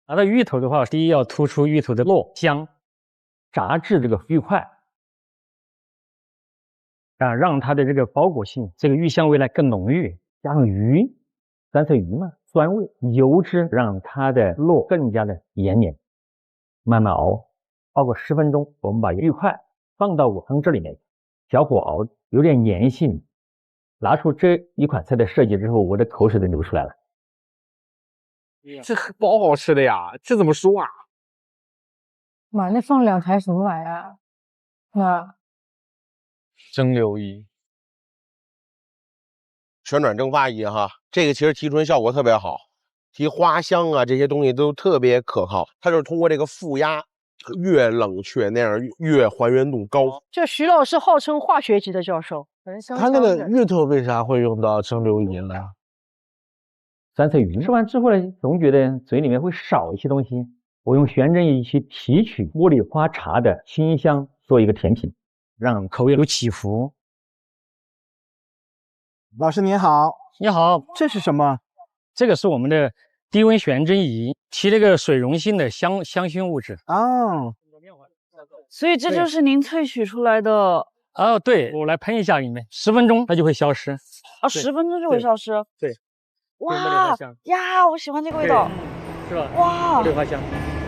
拿到芋头的话，第一要突出芋头的糯香，炸制这个愉快，让它的这个包裹性，这个芋香味呢更浓郁。加上鱼，酸菜鱼嘛，酸味油脂让它的糯更加的延绵。慢慢熬个10分钟，我们把芋块放到汤汁里面，小火熬，有点粘性。拿出这一款菜的设计之后，我的口水都流出来了。这包好吃的呀，这怎么说啊？妈，那放2台什么玩意儿？蒸馏仪、旋转蒸发仪哈，这个其实提纯效果特别好，提花香啊这些东西都特别可靠。它就是通过这个负压，越冷却那样越还原度高。这徐老师号称化学级的教授，他那个芋头为啥会用到蒸馏仪呢？酸菜鱼吃完之后呢，总觉得嘴里面会少一些东西。我用旋蒸仪去提取茉莉花茶的清香，做一个甜品。让口味有起伏。老师您好，你好，这是什么？这个是我们的低温悬针仪，提那个水溶性的香薰物质。哦，所以这就是您萃取出来的。哦，对，我来喷一下里面，10分钟它就会消失。啊，10分钟就会消失。对。哇呀，我喜欢这个味道，是吧？哇，茉莉花香。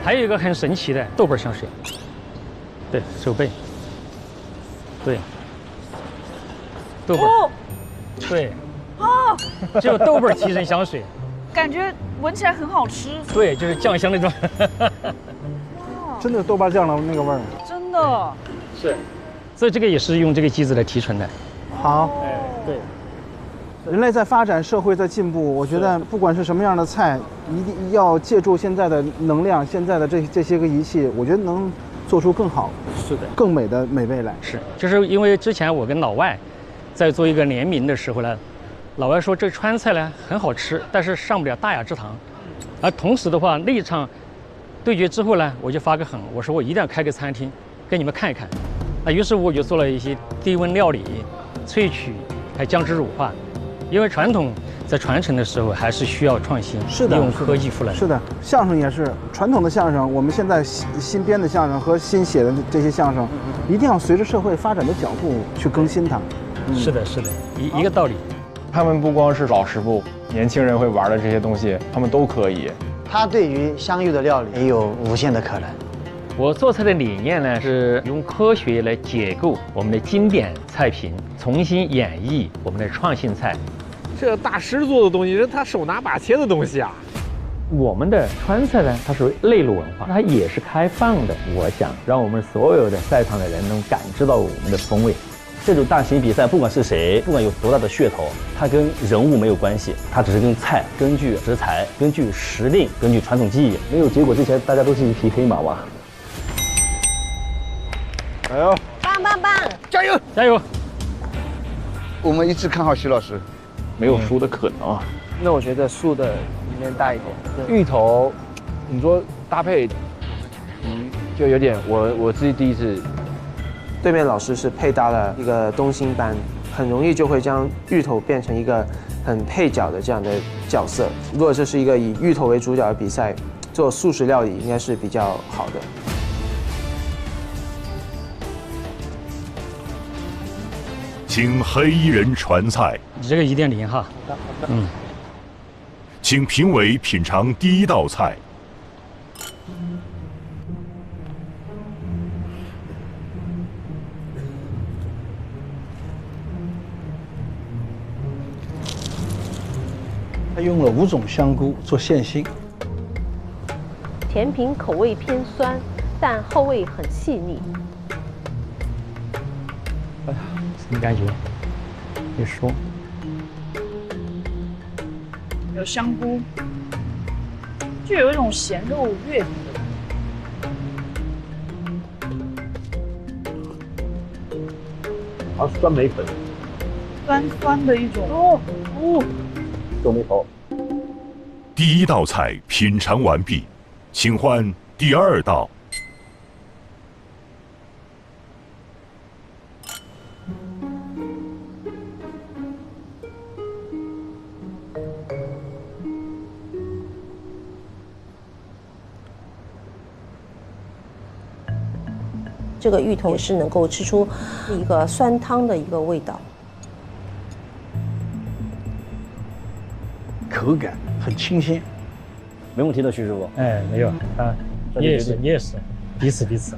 还有一个很神奇的豆瓣香水，对手背，对，豆瓣，对，啊，只有豆瓣提神香水，感觉闻起来很好吃。对，就是酱香那种。真的豆瓣酱的那个味儿。真的。是，所以这个也是用这个机子来提纯的。好，对。人类在发展，社会在进步，我觉得不管是什么样的菜，一定要借助现在的能量，现在的这些个仪器，我觉得能做出更好、是的、更美的美味来。是，就是因为之前我跟老外在做一个联名的时候呢，老外说这川菜呢很好吃，但是上不了大雅之堂。而同时的话，那一场对决之后呢，我就发个狠，我说我一定要开个餐厅给你们看一看。于是我就做了一些低温料理、萃取，还姜汁乳化。因为传统在传承的时候还是需要创新，是的，用科技出来。是的，相声也是传统的相声，我们现在新编的相声和新写的这些相声，一定要随着社会发展的脚步去更新它。是的，是的，一个道理。他们不光是老师傅，年轻人会玩的这些东西，他们都可以。它对于湘粤的料理也有无限的可能。我做菜的理念呢，是用科学来解构我们的经典菜品，重新演绎我们的创新菜。这大师做的东西，是他手拿把切的东西啊。我们的川菜呢，它属于内陆文化，它也是开放的。我想让我们所有的在场的人能感知到我们的风味。这种大型比赛，不管是谁，不管有多大的噱头，它跟人物没有关系，它只是跟菜，根据食材，根据时令，根据传统技艺。没有结果之前，大家都是一匹黑马哇！加油！棒棒棒！加油！加油！我们一致看好徐老师，没有输的可能啊。那我觉得素的里面大一点。芋头，你说搭配，就有点我自己第一次。对面老师是配搭了一个东星斑，很容易就会将芋头变成一个很配角的这样的角色。如果这是一个以芋头为主角的比赛，做素食料理应该是比较好的。请黑衣人传菜，你这个1.0哈，请评委品尝第一道菜。他用了5种香菇做馅心，甜品口味偏酸，但后味很细腻。哎呀，什么感觉？别说。有香菇，就有一种咸肉月饼的感觉。好像酸梅粉，酸酸的一种皱眉头。第一道菜品尝完毕，请换第2道。这个芋头是能够吃出一个酸汤的一个味道。口感很清鲜，没问题的，徐师傅。哎，没有啊，你也是，彼此。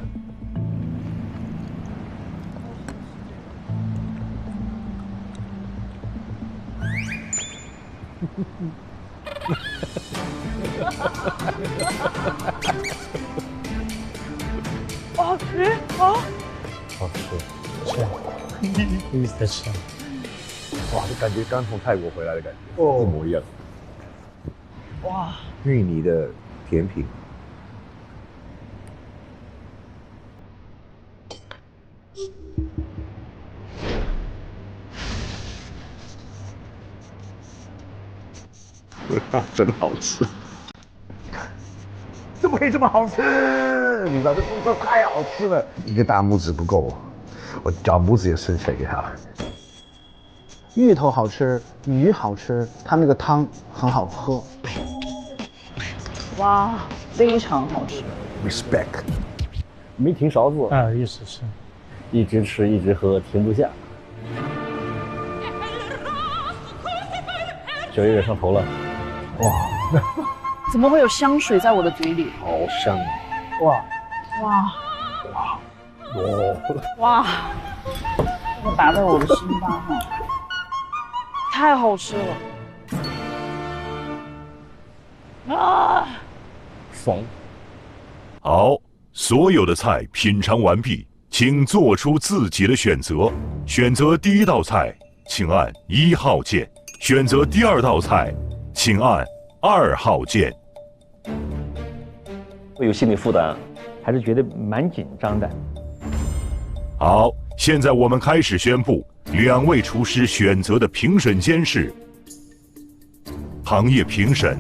好吃啊！好吃，是啊，有意思的吃。哇，这感觉刚从泰国回来的感觉，一模一样。哇，芋泥的甜品，真好吃！怎么可以这么好吃？你知道这太好吃了，一个大拇指不够，我脚拇指也伸起来给他。芋头好吃，鱼好吃，它那个汤很好喝。哇，非常好吃。Respect。没停勺子啊，意思是，一直吃一直喝，停不下。酒有点上头了。哇，怎么会有香水在我的嘴里？好香！哇哇哇！这打在我的心巴上，太好吃了啊！爽。好，所有的菜品尝完毕，请做出自己的选择。选择第一道菜，请按1号键；选择第二道菜，请按2号键。会有心理负担，还是觉得蛮紧张的。好，现在我们开始宣布2位厨师选择的评审监事。行业评审，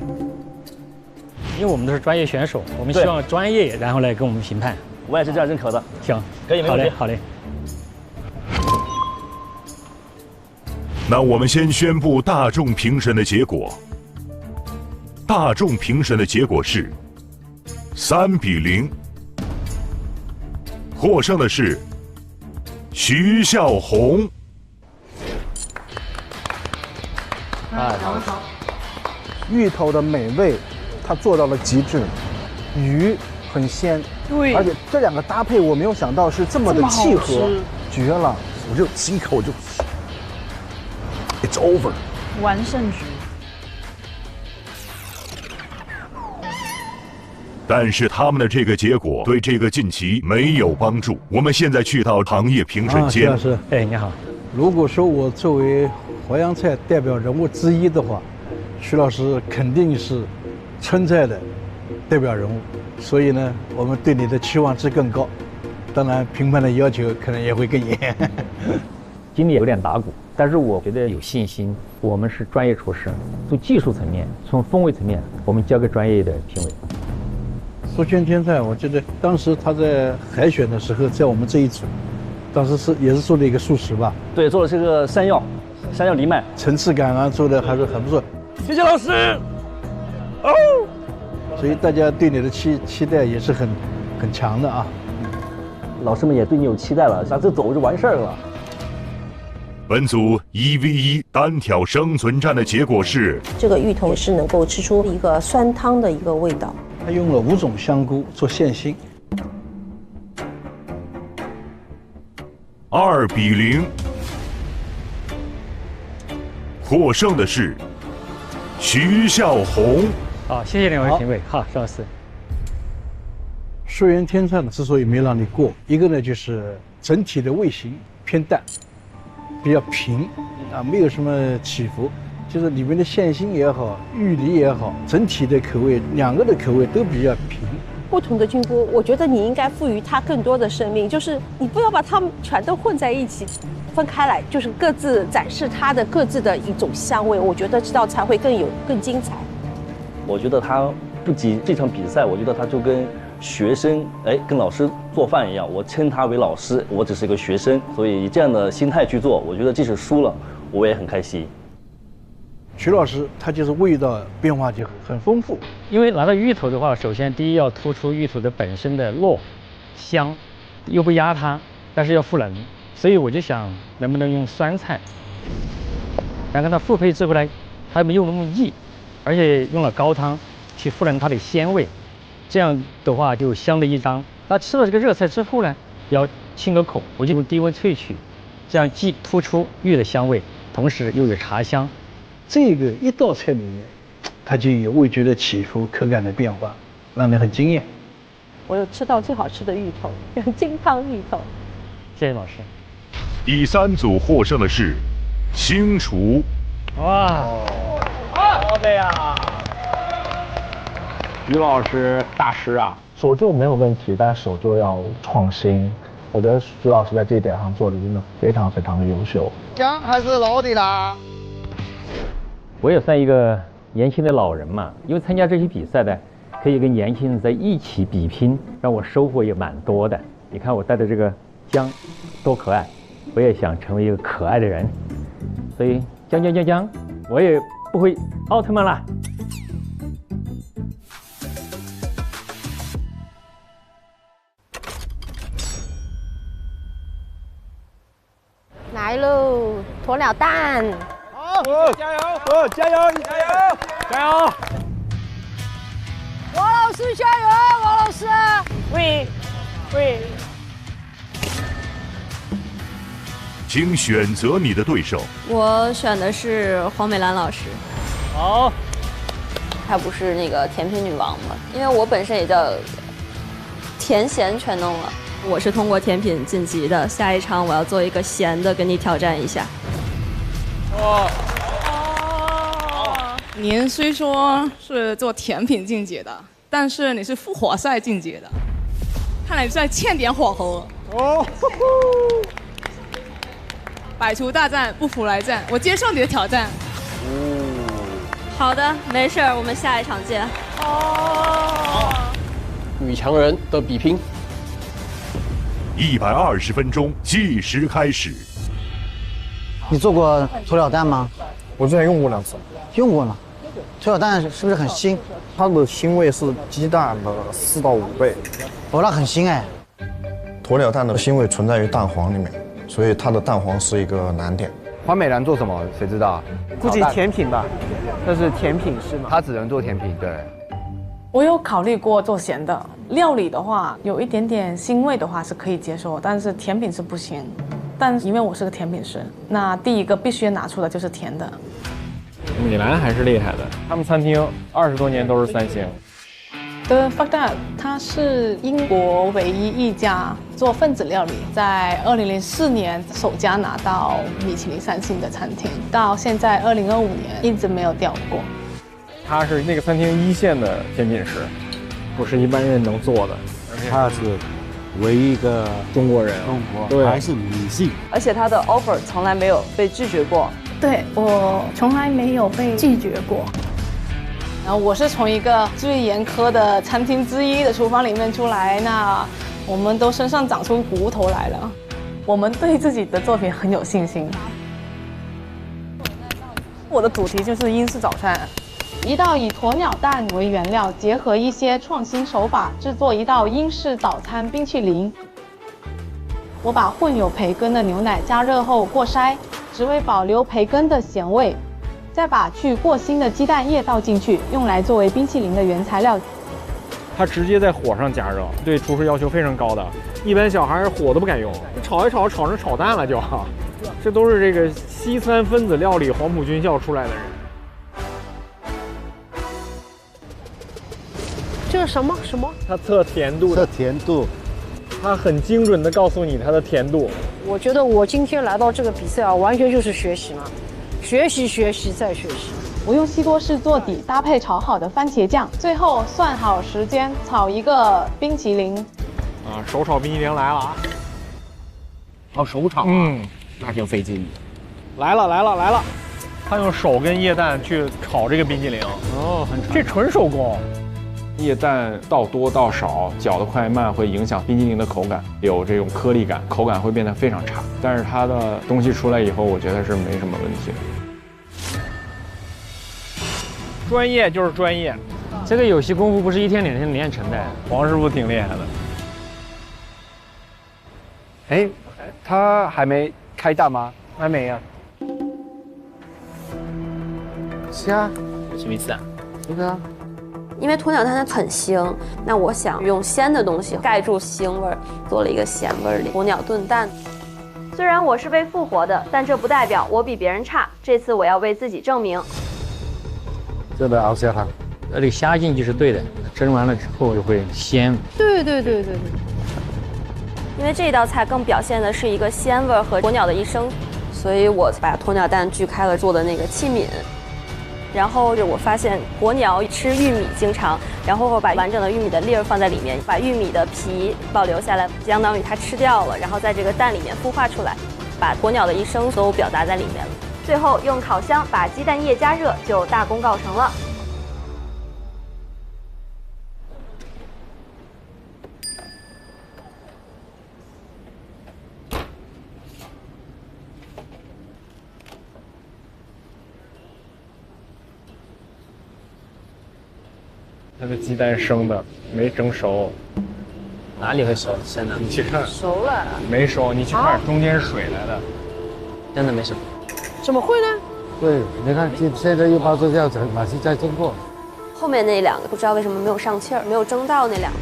因为我们都是专业选手，我们希望专业，然后来跟我们评判。我也是这样认可的。行，可以，没问题。好嘞。那我们先宣布大众评审的结果。大众评审的结果是3-0，获胜的是徐孝红。好。芋头的美味，它做到了极致，鱼很鲜，对，而且这两个搭配我没有想到是这么的契合，绝了！我就吃一口我就 ，It's over， 完胜局。但是他们的这个结果对这个晋级没有帮助。我们现在去到行业评审间。徐老师，哎，你好。如果说我作为淮扬菜代表人物之一的话，徐老师肯定是川菜的代表人物，所以呢，我们对你的期望值更高。当然，评判的要求可能也会更严。今天有点打鼓，但是我觉得有信心。我们是专业厨师，从技术层面、从风味层面，我们交给专业的评委。苏圈天菜，我觉得当时他在海选的时候，在我们这一组，当时也是做了一个素食吧？对，做的是个山药藜麦，层次感啊，做的还是很不错。谢谢老师。哦，所以大家对你的期待也是很强的啊。老师们也对你有期待了，下次走就完事儿了。本组1v1单挑生存战的结果是，这个芋头是能够吃出一个酸汤的一个味道。他用了5种香菇做馅心。2-0，获胜的是徐孝红。好，谢谢2位评委。好，邵老师。溯源天菜呢，之所以没让你过，一个呢就是整体的味型偏淡，比较平啊，没有什么起伏。就是里面的馅心也好，芋泥也好，整体的口味，2个的口味都比较平。不同的菌菇，我觉得你应该赋予它更多的生命，就是你不要把它们全都混在一起，分开来，就是各自展示它的各自的一种香味。我觉得这道菜会更精彩。我觉得他不及这场比赛，我觉得他就跟学生跟老师做饭一样，我称他为老师，我只是一个学生，所以以这样的心态去做，我觉得即使输了，我也很开心。徐老师他就是味道变化就很丰富，因为拿到芋头的话，首先第一要突出芋头的本身的糯、香，又不压它，但是要赋能，所以我就想能不能用酸菜，然后它复配之后呢，它没有那么腻，而且用了高汤去赋能它的鲜味，这样的话就香了一张。那吃了这个热菜之后呢，要清个口，我就用低温萃取，这样既突出芋的香味，同时又有茶香。这个一道菜里面，它就有味觉的起伏、口感的变化，让人很惊艳。我有吃到最好吃的芋头，金汤芋头。谢谢老师。第3组获胜的是星厨。哇，好的呀！于老师大师啊，手作没有问题，但手作要创新。我觉得徐老师在这一点上做的真的非常非常的优秀。姜还是老的啦。我也算一个年轻的老人嘛，因为参加这些比赛呢，可以跟年轻人在一起比拼，让我收获也蛮多的。你看我带的这个姜多可爱，我也想成为一个可爱的人，所以姜，我也不会奥特曼啦。来喽，鸵鸟蛋！好，加油！加油！加油！加油！王老师加油！王老师，喂。请选择你的对手。我选的是黄美兰老师。好。她不是那个甜品女王吗？因为我本身也叫甜咸全弄了。我是通过甜品晋级的，下一场我要做一个咸的，跟你挑战一下。您虽说是做甜品晋级的，但是你是复活赛晋级的，看来再欠点火候。百厨大战，不服来战，我接受你的挑战。好的，没事儿，我们下一场见。女强人的比拼。120分钟计时开始。你做过鸵鸟蛋吗？我之前用过2次。用过吗？鸵鸟蛋是不是很腥？它的腥味是鸡蛋的4到5倍。哦，那很腥哎。鸵鸟蛋的腥味存在于蛋黄里面，所以它的蛋黄是一个难点。黄美兰做什么？谁知道？估计甜品吧，这是甜品是吗？她只能做甜品，对。我有考虑过做咸的料理的话，有一点点腥味的话是可以接受，但是甜品是不行。但因为我是个甜品师，那第一个必须拿出的就是甜的。米兰还是厉害的，他们餐厅20多年都是3星。The Fuck That， 它是英国唯一一家做分子料理，在2004年首家拿到米其林3星的餐厅，到现在2025年一直没有掉过。他是那个餐厅1线的甜品师，不是一般人能做的。他是唯一一个中国人，对，还是女性，而且他的 offer 从来没有被拒绝过。对，我从来没有被拒绝过。然后我是从一个最严苛的餐厅之一的厨房里面出来，那我们都身上长出骨头来了。我们对自己的作品很有信心。我的主题就是英式早餐。一道以鸵鸟蛋为原料，结合一些创新手法，制作一道英式早餐冰淇淋。我把混有培根的牛奶加热后过筛，只为保留培根的咸味，再把去过腥的鸡蛋液倒进去，用来作为冰淇淋的原材料。它直接在火上加热，对厨师要求非常高的，一般小孩火都不敢用，炒一炒炒成炒蛋了就。这都是这个西餐分子料理黄埔军校出来的人。这是什么？它测甜度。测甜度。它很精准地告诉你它的甜度。我觉得我今天来到这个比赛啊，完全就是学习嘛，学习再学习。我用西多士做底，搭配炒好的番茄酱，最后算好时间炒一个冰淇淋。手炒冰淇淋来了啊！哦，手炒那挺费劲。来了！他用手跟液蛋去炒这个冰淇淋。这纯手工。液蛋倒多倒少，搅得快慢会影响冰淇淋的口感，有这种颗粒感，口感会变得非常差。但是它的东西出来以后，我觉得是没什么问题的。专业就是专业，这个有些功夫不是1天2天练成的。黄师傅挺厉害的。哎，他还没开蛋吗？还没呀。是啊。什么意思啊？这个。因为鸵鸟蛋它很腥，那我想用鲜的东西盖住腥味儿，做了一个咸味儿的鸵鸟炖蛋。虽然我是被复活的，但这不代表我比别人差。这次我要为自己证明。这个熬虾汤，这个虾进去是对的，蒸完了之后就会鲜。对。因为这道菜更表现的是一个鲜味和鸵鸟的一生，所以我把鸵鸟蛋锯开了做的那个器皿。然后我发现鸵鸟吃玉米经常，然后我把完整的玉米的粒儿放在里面，把玉米的皮保留下来，相当于它吃掉了，然后在这个蛋里面孵化出来，把鸵鸟的一生都表达在里面了。最后用烤箱把鸡蛋液加热，就大功告成了。它的鸡蛋生的，没蒸熟。哪里会熟？现在你去看，熟了，没熟，你去看，中间是水来的，真的没熟。怎么会呢？对，你看现在又包这样子，马上再蒸过。后面那两个不知道为什么没有上气儿，没有蒸到那两个。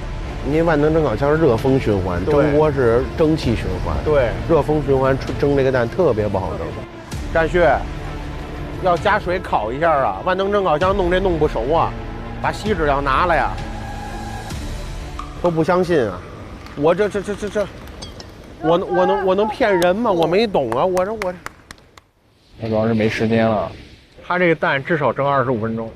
因为万能蒸烤箱是热风循环，蒸锅是蒸汽循环。对，热风循环蒸这个蛋特别不好蒸。战旭，要加水烤一下啊！万能蒸烤箱弄这弄不熟啊，把锡纸要拿来呀。都不相信啊！我这，我能骗人吗？我没懂啊！我这，那主要是没时间了。它这个蛋至少蒸25分钟。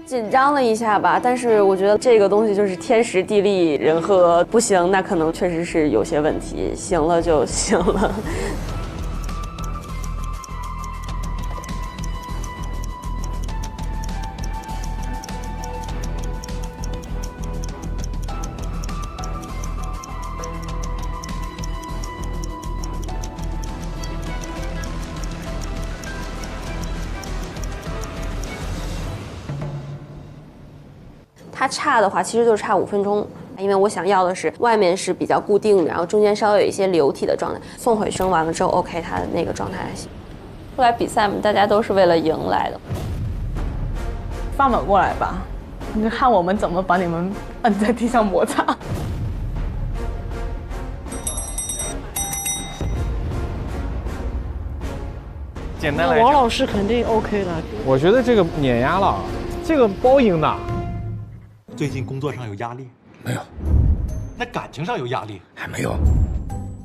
紧张了一下吧，但是我觉得这个东西就是天时地利人和，不行那可能确实是有些问题，行了就行了。它差的话，其实就差5分钟，因为我想要的是外面是比较固定的，然后中间稍微有一些流体的状态。送回生完了之后 ，OK， 它的那个状态还行。后来比赛嘛，大家都是为了赢来的。放马过来吧，你就看我们怎么把你们摁在地上摩擦。简单来讲，王老师肯定 OK 了。我觉得这个碾压了，这个包赢的。最近工作上有压力没有？那感情上有压力还没有？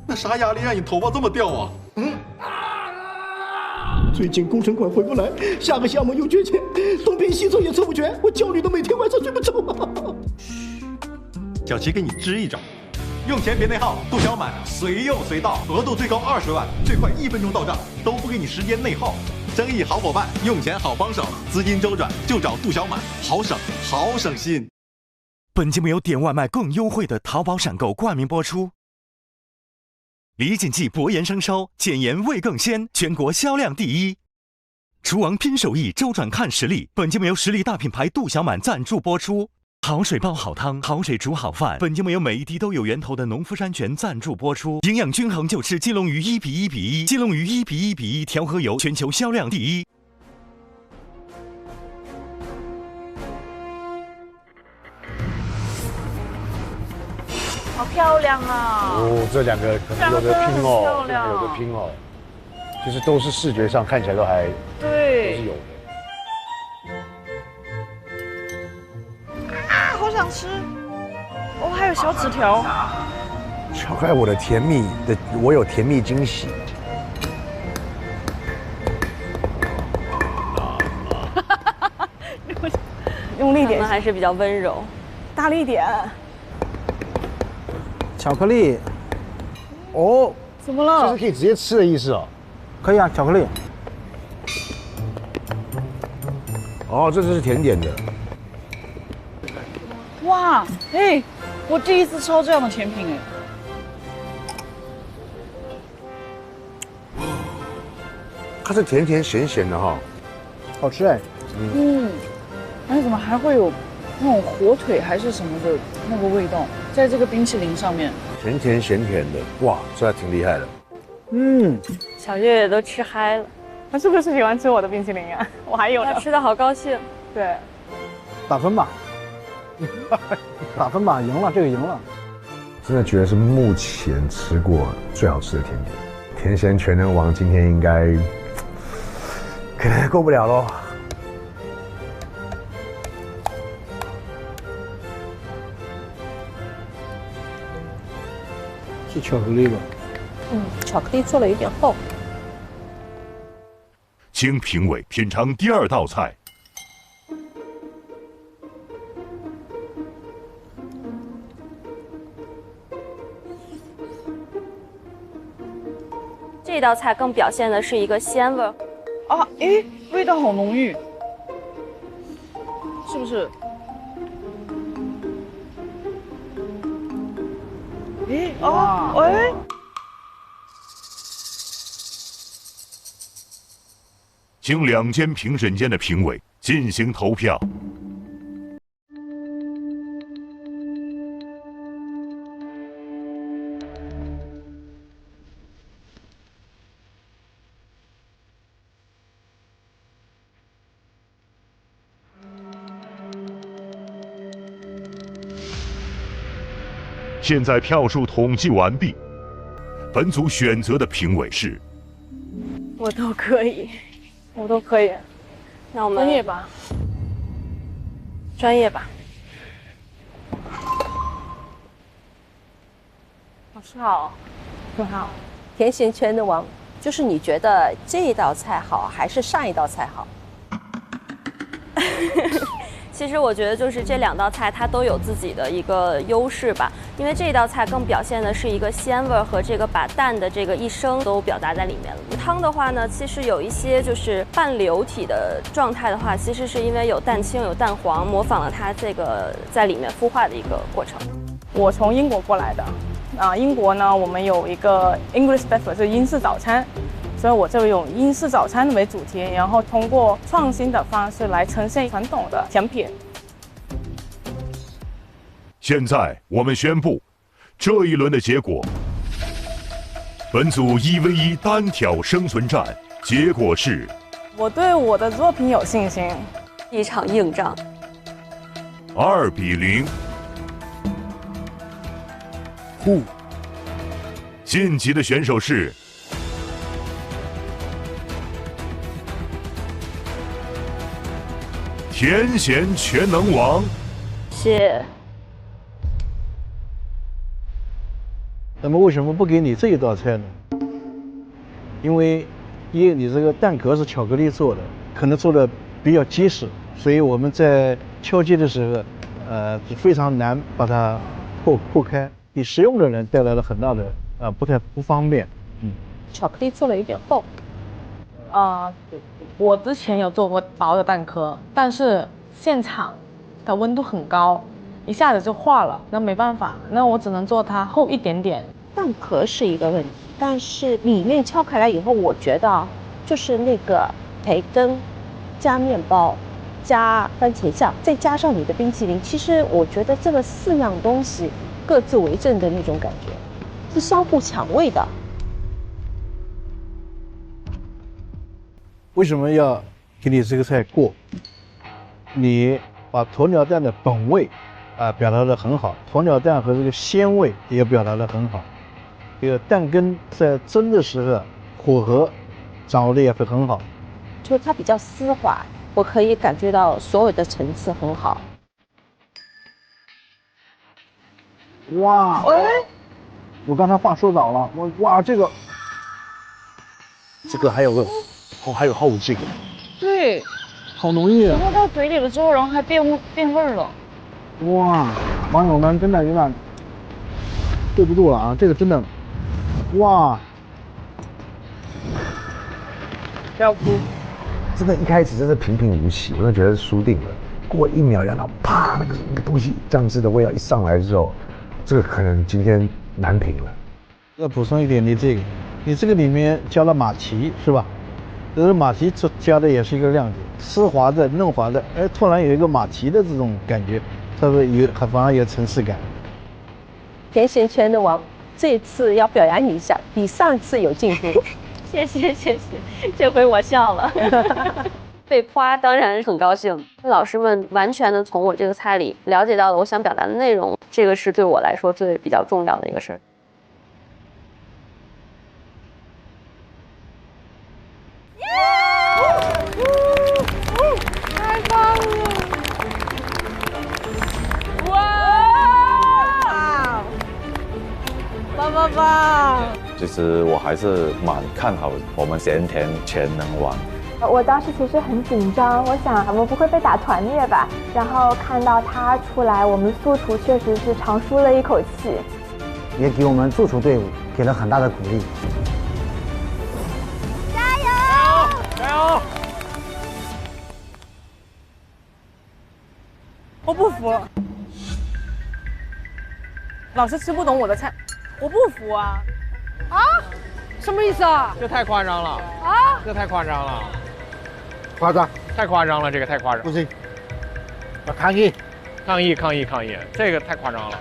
那啥压力让你头发这么掉啊？最近工程款回不来，下个项目又缺钱，东拼西凑也凑不全，我焦虑的每天晚上睡不着啊！小齐给你支一招，用钱别内耗，杜小满随用随到，额度最高20万，最快1分钟到账，都不给你时间内耗。生意好伙伴，用钱好帮手，资金周转就找杜小满，好省好省心。本节目由点外卖更优惠的淘宝闪购冠名播出。李锦记薄盐生烧，减盐味更鲜，全国销量第1。厨王拼手艺，周转看实力。本节目由实力大品牌杜小满赞助播出。好水煲好汤，好水煮好饭。本节目由每一滴都有源头的农夫山泉赞助播出。营养均衡就吃金龙鱼1:1:1，金龙鱼1:1:1调和油，全球销量第1。好漂亮啊！哦，这两个可能有的拼哦，这有的拼哦，就是都是视觉上看起来都还对，都是有的。啊，好想吃！哦，还有小纸条。巧克力，我的甜蜜的，我有甜蜜惊喜。用力点，还是比较温柔，大力点。巧克力，哦，怎么了？这是可以直接吃的意思哦。可以啊，巧克力。哦，这就是甜点的。哇，哎，我第一次吃到这样的甜品哎。它是甜甜咸咸的哈，好吃哎。嗯，哎，怎么还会有那种火腿还是什么的那个味道，在这个冰淇淋上面？甜甜咸甜的，哇，这还挺厉害的。小月月都吃嗨了。他是不是喜欢吃我的冰淇淋啊？我还有的。他吃的好高兴。对。打分吧，打分吧，赢了，这个赢了。真的觉得是目前吃过最好吃的甜点，甜咸全能王今天应该可能过不了喽。是巧克力吧？巧克力做了有点厚。请评委品尝第2道菜。这道菜更表现的是一个鲜味儿。啊，哎，味道好浓郁，是不是？哎，哦，哎。请2间评审间的评委进行投票。现在票数统计完毕，本组选择的评委是。我都可以，我都可以。那我们专业吧，专业吧。老师好，很好。甜咸圈的王，就是你觉得这一道菜好，还是上一道菜好？其实我觉得就是这2道菜它都有自己的一个优势吧，因为这一道菜更表现的是一个鲜味和这个把蛋的这个一生都表达在里面了。汤的话呢，其实有一些就是半流体的状态的话，其实是因为有蛋清有蛋黄，模仿了它这个在里面孵化的一个过程。我从英国过来的，英国呢我们有一个 English breakfast 是英式早餐。所以我就用英式早餐为主题，然后通过创新的方式来呈现传统的甜品。现在我们宣布这一轮的结果。本组1v1单挑生存战，结果是：我对我的作品有信心。一场硬仗。2比0。晋级的选手是。甜咸全能王，谢。那么为什么不给你这一道菜呢？因为你这个蛋壳是巧克力做的，可能做的比较结实，所以我们在敲击的时候，非常难把它破开，给食用的人带来了很大的不方便。巧克力做了有点厚。我之前有做过薄的蛋壳，但是现场的温度很高，一下子就化了，那没办法，那我只能做它厚一点点。蛋壳是一个问题，但是里面敲开来以后，我觉得就是那个培根加面包加番茄酱，再加上你的冰淇淋，其实我觉得这个4样东西各自为政的那种感觉，是相互抢味的。为什么要给你这个菜过？你把鸵鸟蛋的本味表达得很好，鸵鸟蛋和这个鲜味也表达得很好。这个蛋羹在蒸的时候火候掌握的也会很好，就是它比较丝滑，我可以感觉到所有的层次很好。哇！我刚才话说早了，哇这个还有个。还有后劲，对，好浓郁。然后到嘴里了之后，然后还变味儿了。哇，网友们真的有点对不住了啊！这个真的，哇，不要哭。真的，一开始真的平平无奇，我真的觉得输定了。过1秒，然后啪，那个东西酱汁的味道一上来之后，这个可能今天难评了。要补充一点，你这个里面加了马蹄是吧？这个马蹄加的也是一个亮点，丝滑的、嫩滑的，突然有一个马蹄的这种感觉，它会反而有层次感。甜咸圈的王，这次要表扬你一下，比上次有进步。谢谢，这回我笑了。被夸当然很高兴，老师们完全的从我这个菜里了解到了我想表达的内容，这个是对我来说比较重要的一个事儿。太棒了！哇！棒！其实我还是蛮看好我们咸甜全能王。我当时其实很紧张，我想我们不会被打团灭吧？然后看到他出来，我们素厨确实是长舒了一口气，也给我们助厨队伍给了很大的鼓励。加油！我不服，老师吃不懂我的菜，我不服啊！啊？什么意思啊？这太夸张了啊！这太夸张了，夸张，太夸张了，这个太夸张，不行，要抗议，这个太夸张了，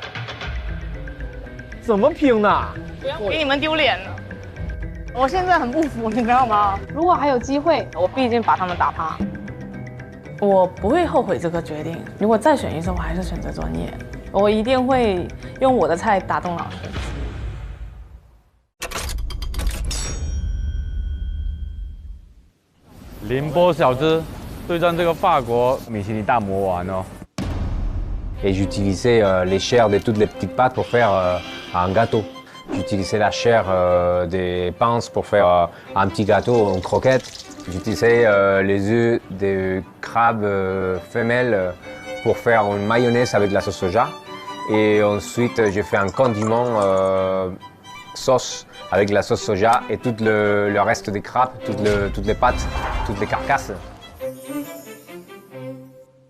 怎么拼的？不要给你们丢脸了。我现在很不服，你知道吗？如果还有机会，我必定把他们打趴。我不会后悔这个决定。如果再选一次，我还是选择专业，我一定会用我的菜打动老师。宁波小资对战这个法国米其林大魔王哦。Et j'utilisais les chairs de toutes les petites pâtes pour faire un gâteau. J'utilisais la chair des pinces pour faire un petit gâteau en croquette. J'utilisais les œufs de crabe femelles pour faire une mayonnaise avec la sauce soja. Et ensuite, j'ai fait un condiment sauce avec la sauce soja et tout le reste des crabes, toutes les pâtes, toutes les carcasses.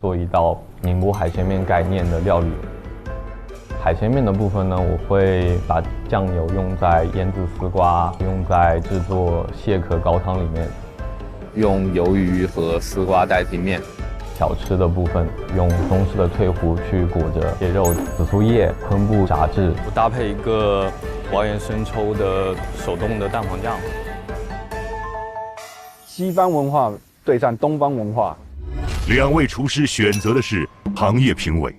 做一道宁波海鲜面概念的料理。海鲜面的部分呢，我会把酱油用在腌制丝瓜，用在制作蟹壳高汤里面，用鱿鱼和丝瓜代替面。小吃的部分用中式的脆糊去裹着蟹肉、紫苏叶、昆布炸制，搭配一个薄盐生抽的手动的蛋黄酱。西方文化对战东方文化。 2位厨师选择的是行业评委，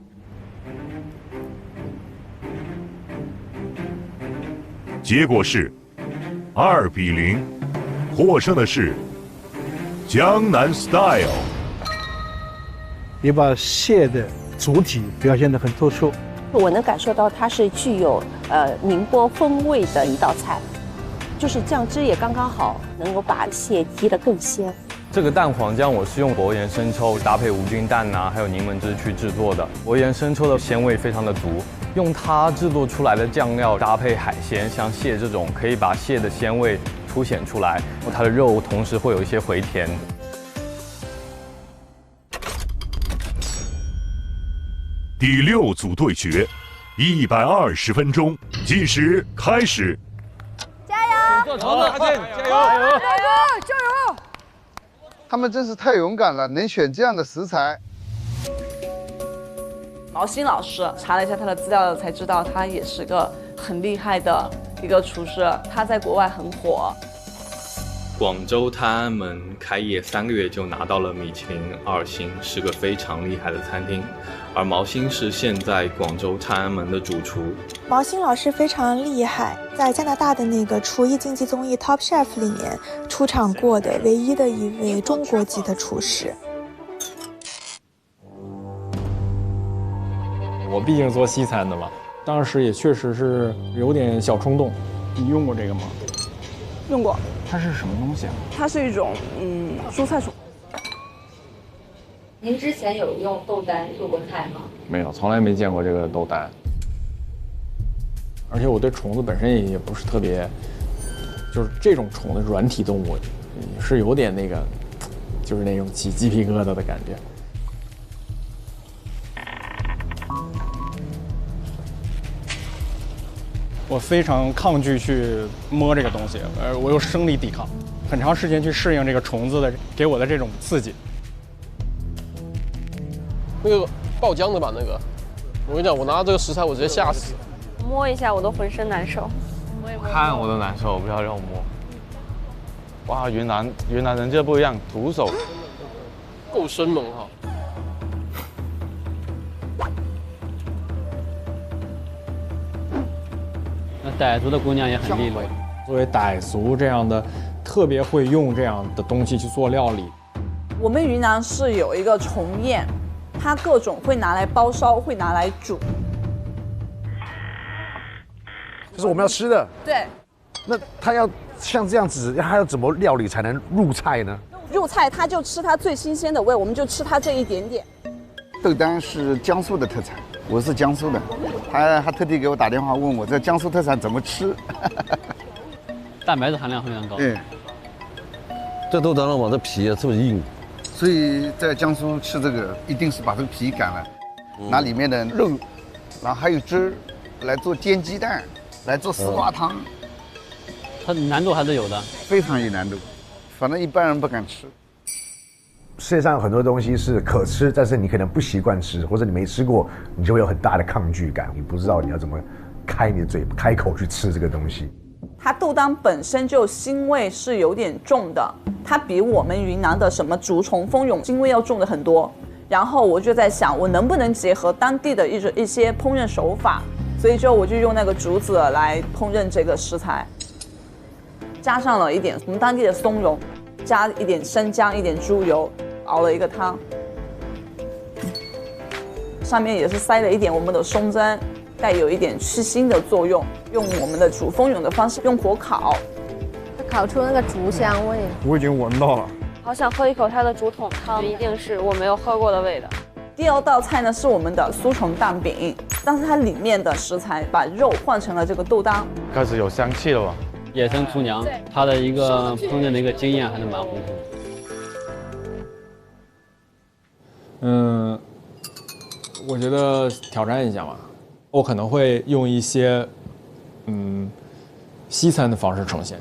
结果是2比0，获胜的是江南 Style。你把蟹的主体表现得很突出，我能感受到它是具有宁波风味的一道菜，就是酱汁也刚刚好，能够把蟹提得更鲜。 这个蛋黄酱我是用薄盐生抽搭配无菌蛋呐，还有柠檬汁去制作的。薄盐生抽的鲜味非常的足，用它制作出来的酱料搭配海鲜，像蟹这种可以把蟹的鲜味凸显出来，它的肉同时会有一些回甜。第6组对决，120分钟，计时开始。加油！做肠子，阿健，加油！加油！加油！ 他们真是太勇敢了，能选这样的食材。毛新老师查了一下他的资料，才知道他也是个很厉害的一个厨师，他在国外很火。广州泰安门开业3个月就拿到了米其林2星，是个非常厉害的餐厅。而毛新是现在广州泰安门的主厨。毛新老师非常厉害，在加拿大的那个厨艺竞技综艺 Top Chef 里面出场过的唯一的一位中国籍的厨师。我毕竟做西餐的嘛，当时也确实是有点小冲动。你用过这个吗？用过。它是什么东西啊？它是一种蔬菜虫。您之前有用豆丹做过菜吗？没有，从来没见过这个豆丹。而且我对虫子本身也不是特别，就是这种虫子软体动物也是有点那个，就是那种起鸡皮疙瘩的感觉。我非常抗拒去摸这个东西，我有生理抵抗，很长时间去适应这个虫子的给我的这种刺激。那个爆浆的吧，那个，我跟你讲，我拿到这个食材，我直接吓死。摸一下我都浑身难受。看我都难受，不要让我摸。哇，云南人这不一样，徒手，够生猛哈。那傣族的姑娘也很利落。作为傣族这样的，特别会用这样的东西去做料理。我们云南是有一个虫宴，它各种会拿来包烧，会拿来煮。这是我们要吃的。对。那它要像这样子，它要怎么料理才能入菜呢？入菜，它就吃它最新鲜的味，我们就吃它这一点点。豆丹是江苏的特产，我是江苏的，他特地给我打电话问我这江苏特产怎么吃。蛋白质含量非常高。对。这豆丹了嘛，这皮啊这么硬，所以在江苏吃这个一定是把这个皮擀了，拿里面的肉，然后还有汁儿来做煎鸡蛋，来做丝瓜汤。它难度还是有的，非常有难度，反正一般人不敢吃。世界上有很多东西是可吃，但是你可能不习惯吃，或者你没吃过，你就会有很大的抗拒感，你不知道你要怎么开你的嘴、开口去吃这个东西。它豆丹本身就腥味是有点重的，它比我们云南的什么竹虫、蜂蛹腥味要重的很多。然后我就在想，我能不能结合当地的一些烹饪手法，所以我就用那个竹子来烹饪这个食材，加上了一点我们当地的松茸，加一点生姜，一点猪油，熬了一个汤。上面也是塞了一点我们的松针，带有一点去腥的作用。用我们的煮蜂蛹的方式，用火烤，烤出那个竹香味。我已经闻到了。好想喝一口它的竹筒汤，一定是我没有喝过的味道。第二道菜呢是我们的酥虫蛋饼，但是它里面的食材把肉换成了这个豆浆，开始有香气了吧？野生厨娘，她的一个烹饪的一个经验还是蛮丰富的。我觉得挑战一下吧，我可能会用一些西餐的方式呈现，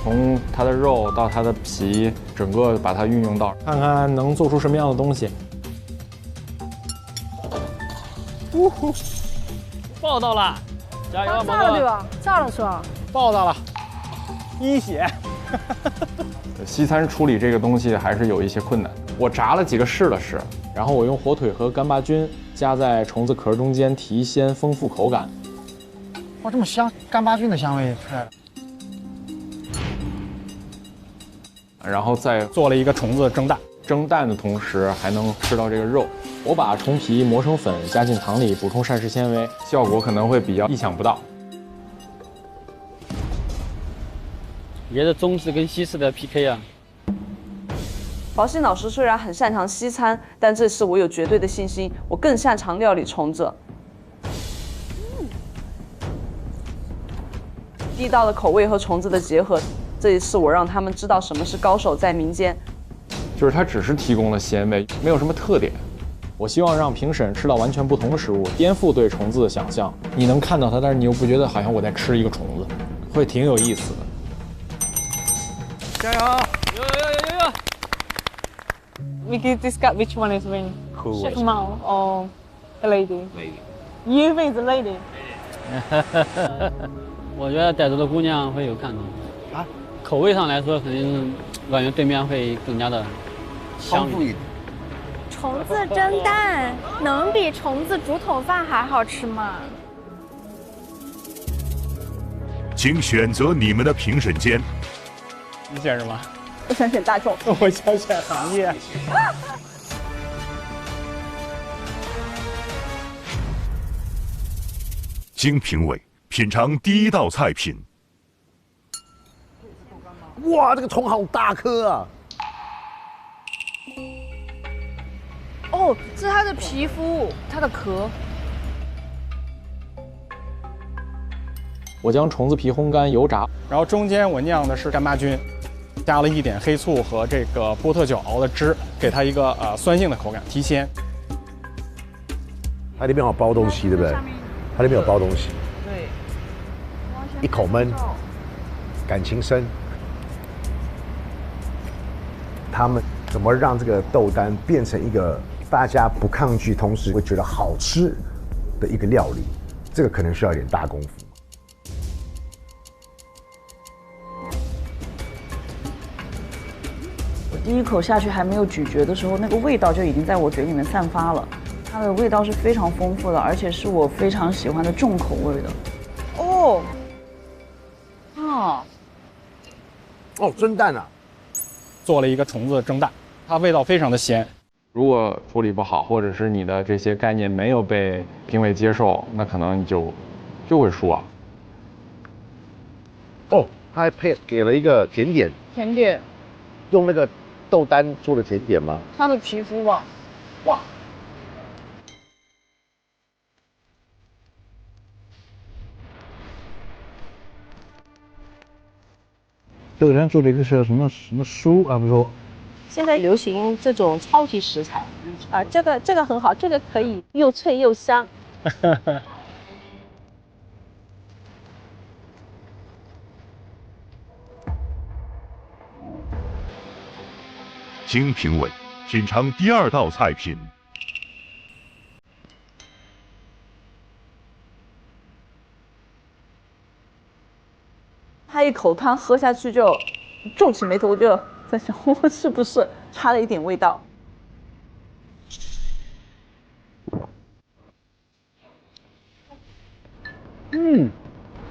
从它的肉到它的皮，整个把它运用到，看看能做出什么样的东西。报道了，加油！炸了对吧？炸了是吧？报道了，一血。西餐处理这个东西还是有一些困难。我炸了几个试了试，然后我用火腿和干巴菌加在虫子壳中间提鲜，丰富口感。哇，这么香，干巴菌的香味出来了。然后再做了一个虫子蒸蛋，蒸蛋的同时还能吃到这个肉。我把虫皮磨成粉，加进汤里，补充膳食纤维，效果可能会比较意想不到。我觉得中式跟西式的 PK 啊。宝信老师虽然很擅长西餐，但这次我有绝对的信心，我更擅长料理虫子。地道的口味和虫子的结合，这一次我让他们知道什么是高手在民间。就是它只是提供了鲜味，没有什么特点。我希望让评审吃到完全不同的食物，颠覆对虫子的想象。你能看到它，但是你又不觉得好像我在吃一个虫子，会挺有意思的。加油！有！We can discuss which one is winning. Who Chef was? Mao or the lady? Lady. You think the lady? 我觉得傣族的姑娘会有看头啊。口味上来说，肯定是我感觉对面会更加的丰富一点。虫子蒸蛋能比虫子煮桶饭还好吃吗？请选择你们的评审间。你选什么？我想选大众。我想选行业。经评委品尝第一道菜品。哇，这个虫好大颗啊！哦，这是它的皮肤，它的壳。我将虫子皮烘干油炸，然后中间我酿的是干巴菌，加了一点黑醋和这个波特酒熬的汁，给它一个酸性的口感，提鲜。它里面有包东西，对不对？它里面有包东西。对。一口闷，感情深。他们怎么让这个豆干变成一个大家不抗拒，同时会觉得好吃的一个料理？这个可能需要一点大功夫。我第一口下去还没有咀嚼的时候，那个味道就已经在我嘴里面散发了。它的味道是非常丰富的，而且是我非常喜欢的重口味的。哦，哦，蒸蛋啊！做了一个虫子蒸蛋，它味道非常的鲜。如果处理不好，或者是你的这些概念没有被评委接受，那可能你就会输啊。哦，他还给了一个甜点。甜点。用那个豆丹做的甜点吗？它的皮肤吧。哇。豆丹做了一个是什么酥啊？不说。现在流行这种超级食材啊，这个很好，这个可以又脆又香。经评委品尝第二道菜品。他一口汤喝下去就皱起眉头，就在想我是不是差了一点味道。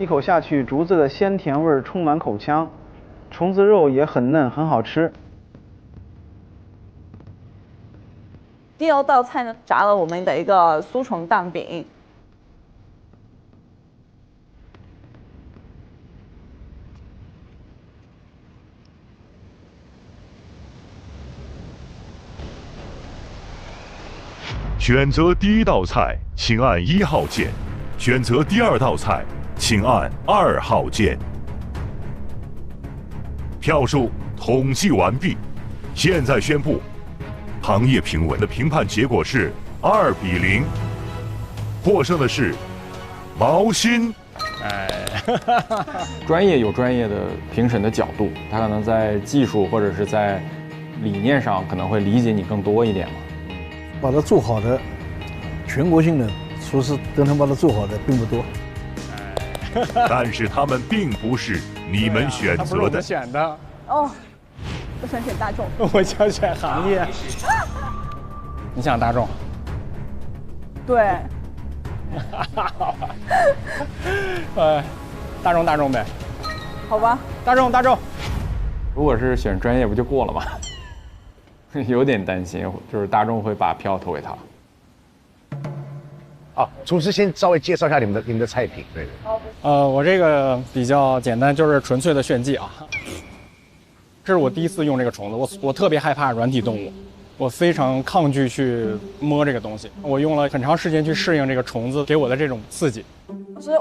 口下去，竹子的鲜甜味充满口腔，虫子肉也很嫩，很好吃。第二道菜呢，炸了我们的一个酥虫蛋饼。选择第一道菜，请按1号键；选择第二道菜，请按2号键。票数统计完毕，现在宣布，行业评委的评判结果是2比0，获胜的是毛心。专业有专业的评审的角度，他可能在技术或者是在理念上可能会理解你更多一点嘛。把它做好的，全国性的厨师都能把它做好的并不多。但是他们并不是你们选择的。他不是我们选的。哦，我想选大众。我想选行业。你想大众？对。大众呗。好吧。大众。如果是选专业，不就过了吗？有点担心，就是大众会把票投给他。厨师先稍微介绍一下你们的菜品，对。我这个比较简单，就是纯粹的炫技啊。这是我第一次用这个虫子，我特别害怕软体动物，我非常抗拒去摸这个东西。我用了很长时间去适应这个虫子给我的这种刺激。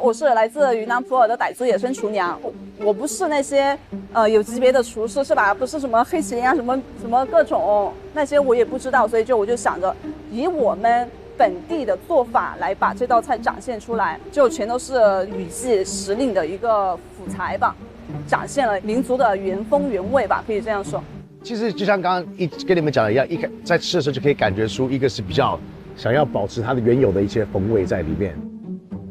我是来自云南普洱的傣族野生厨娘，我不是那些有级别的厨师是吧？不是什么黑麒麟啊，什么各种那些我也不知道，所以我就想着以我们本地的做法来把这道菜展现出来，就全都是雨季时令的一个辅材吧，展现了民族的原风原味吧，可以这样说。其实就像刚刚跟你们讲的一样，在吃的时候就可以感觉出一个是比较想要保持它的原有的一些风味在里面，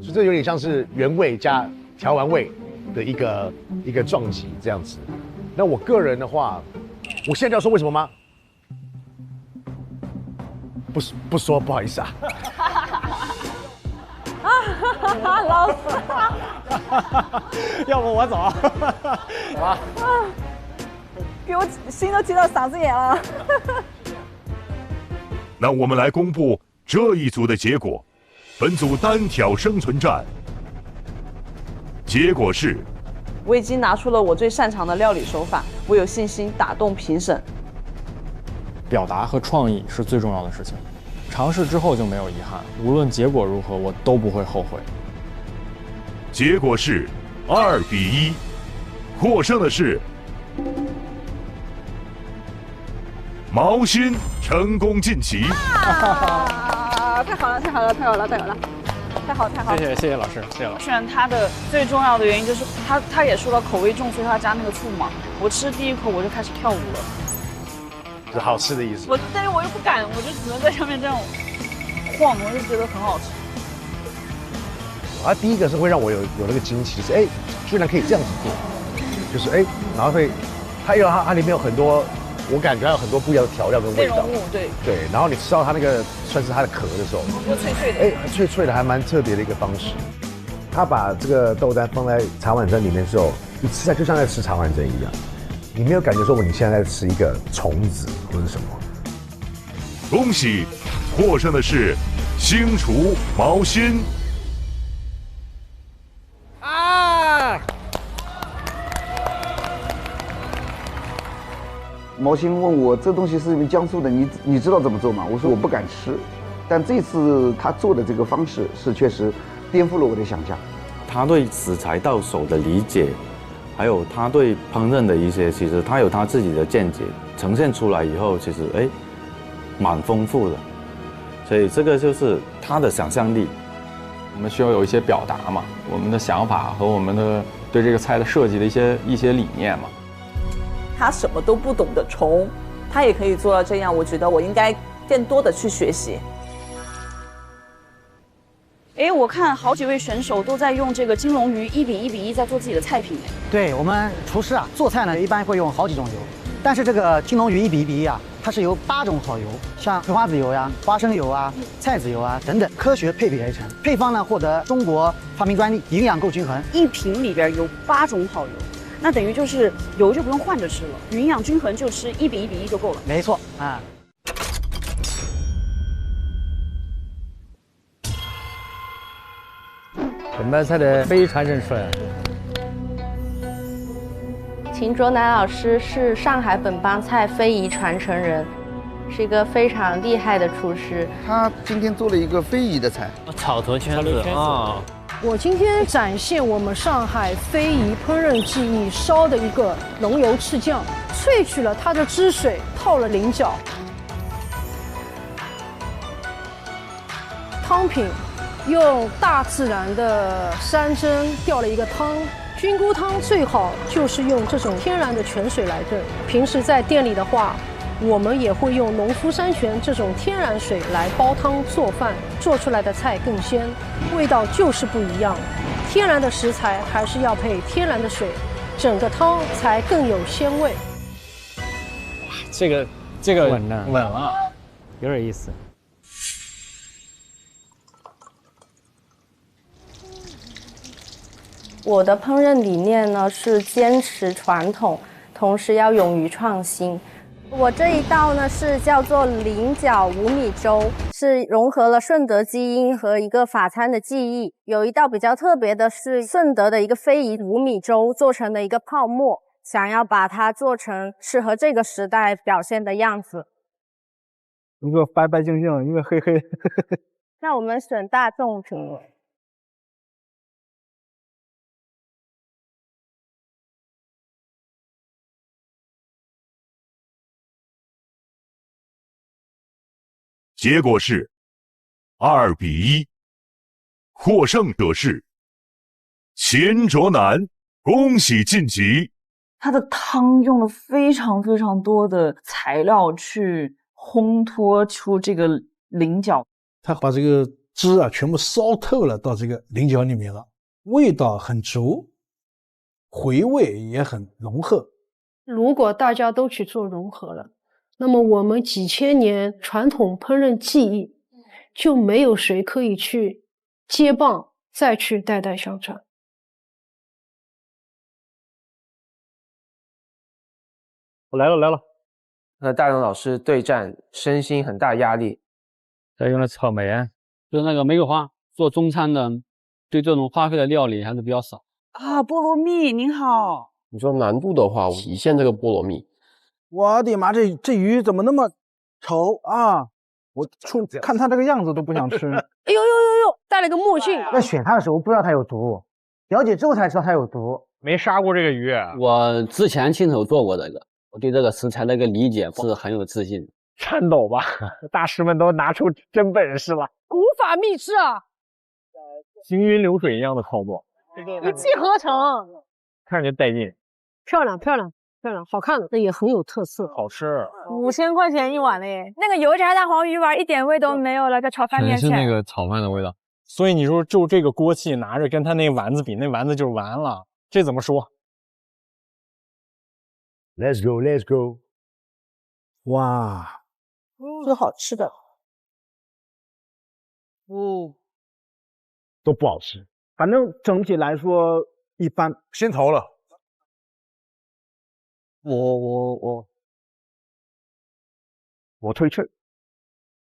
所以这有点像是原味加调完味的一个撞击这样子。那我个人的话，我现在就要说为什么吗？不说，不好意思啊。老师，要不我走？好吧。给我心都提到嗓子眼了。那我们来公布这一组的结果。本组单挑生存战，结果是：我已经拿出了我最擅长的料理手法，我有信心打动评审。表达和创意是最重要的事情，尝试之后就没有遗憾，无论结果如何，我都不会后悔。结果是2比1，获胜的是毛心，成功晋级。太好了！谢谢老师，谢谢老师。选它的最重要的原因就是他也说了口味重，所以他加那个醋嘛。我吃第一口我就开始跳舞了，是好吃的意思。但是我又不敢，我就只能在上面这样晃，我就觉得很好吃。第一个是会让我有那个惊奇，是居然可以这样子做，就是然后会它里面有很多。我感觉还有很多不一样的调料跟味道，内容物对，然后你吃到它那个算是它的壳的时候，就脆脆的，脆脆的，还蛮特别的一个方式。他把这个豆干放在茶碗蒸里面之后，你吃起来就像在吃茶碗蒸一样，你没有感觉说你现在在吃一个虫子或者什么。恭喜，获胜的是星厨毛心。毛心问我这东西是江苏的，你知道怎么做吗？我说我不敢吃，但这次他做的这个方式是确实颠覆了我的想象。他对食材到手的理解，还有他对烹饪的一些，其实他有他自己的见解，呈现出来以后，其实蛮丰富的。所以这个就是他的想象力。我们需要有一些表达嘛，我们的想法和我们的对这个菜的设计的一些理念嘛。他什么都不懂的虫，他也可以做到这样，我觉得我应该更多的去学习。我看好几位选手都在用这个金龙鱼1比1在做自己的菜品。对，我们厨师做菜呢一般会用好几种油，但是这个金龙鱼1比1它是由8种好油，像葵花籽油呀、花生油啊、菜籽油啊等等科学配比而成。配方呢获得中国发明专利，营养够均衡。一瓶里边有8种好油，那等于就是油就不用换着吃了，营养均衡就吃1:1:1就够了。没错啊。本班菜的非遗传承出来了。秦卓南老师是上海本帮菜非遗传承人，是一个非常厉害的厨师。他今天做了一个非遗的菜，草头圈子啊。我今天展现我们上海非遗烹饪技艺烧的一个浓油赤酱，萃取了它的汁水，泡了菱角。汤品用大自然的山珍调了一个汤。菌菇汤最好就是用这种天然的泉水来炖。平时在店里的话，我们也会用农夫山泉这种天然水来煲汤做饭，做出来的菜更鲜，味道就是不一样。天然的食材还是要配天然的水，整个汤才更有鲜味。这个稳了，有点意思。我的烹饪理念呢是坚持传统，同时要勇于创新。我这一道呢是叫做菱角五米粥，是融合了顺德基因和一个法餐的技艺。有一道比较特别的是顺德的一个非遗五米粥做成的一个泡沫，想要把它做成适合这个时代表现的样子。你说白白净净，因为黑黑。那我们选大众品。结果是2:1，获胜者是秦卓南，恭喜晋级。它的汤用了非常非常多的材料去烘托出这个菱角，他把这个汁啊全部烧透了到这个菱角里面了，味道很足，回味也很浓厚。如果大家都去做融合了，那么我们几千年传统烹饪技艺就没有谁可以去接棒，再去代代相传。我来了。和大勇老师对战，身心很大压力。再用了草莓啊，就是那个玫瑰花，做中餐的，对这种花卉的料理还是比较少啊。菠萝蜜您好，你说难度的话，体现这个菠萝蜜。我的妈，这鱼怎么那么丑啊！我看它这个样子都不想吃。哎呦，戴了个墨镜。在选它的时候不知道它有毒，了解之后才知道它有毒。没杀过这个鱼，我之前亲手做过这个，我对这个食材的一个理解是很有自信。颤抖吧，大师们都拿出真本事了，古法秘制啊，行云流水一样的操作，一气呵成，看着就带劲，漂亮，好看的，那也很有特色，好吃。5000块钱一碗嘞，那个油炸大黄鱼丸一点味都没有了，在炒饭面前。是那个炒饭的味道。所以你说就这个锅气拿着跟他那丸子比，那丸子就完了，这怎么说 ？Let's go！ 哇，是好吃的。都不好吃，反正整体来说一般。先投了。我退却。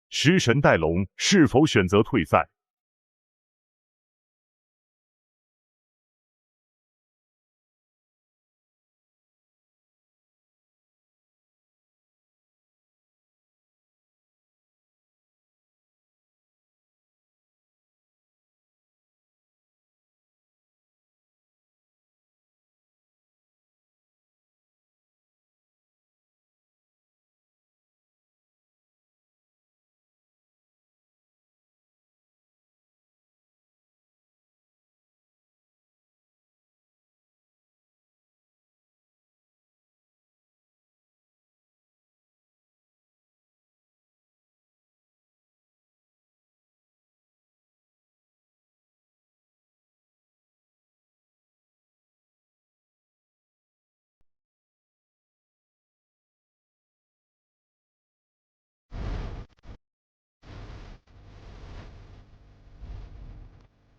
食神戴龙是否选择退赛？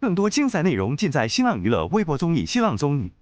更多精彩内容尽在新浪娱乐微博综艺新浪综艺。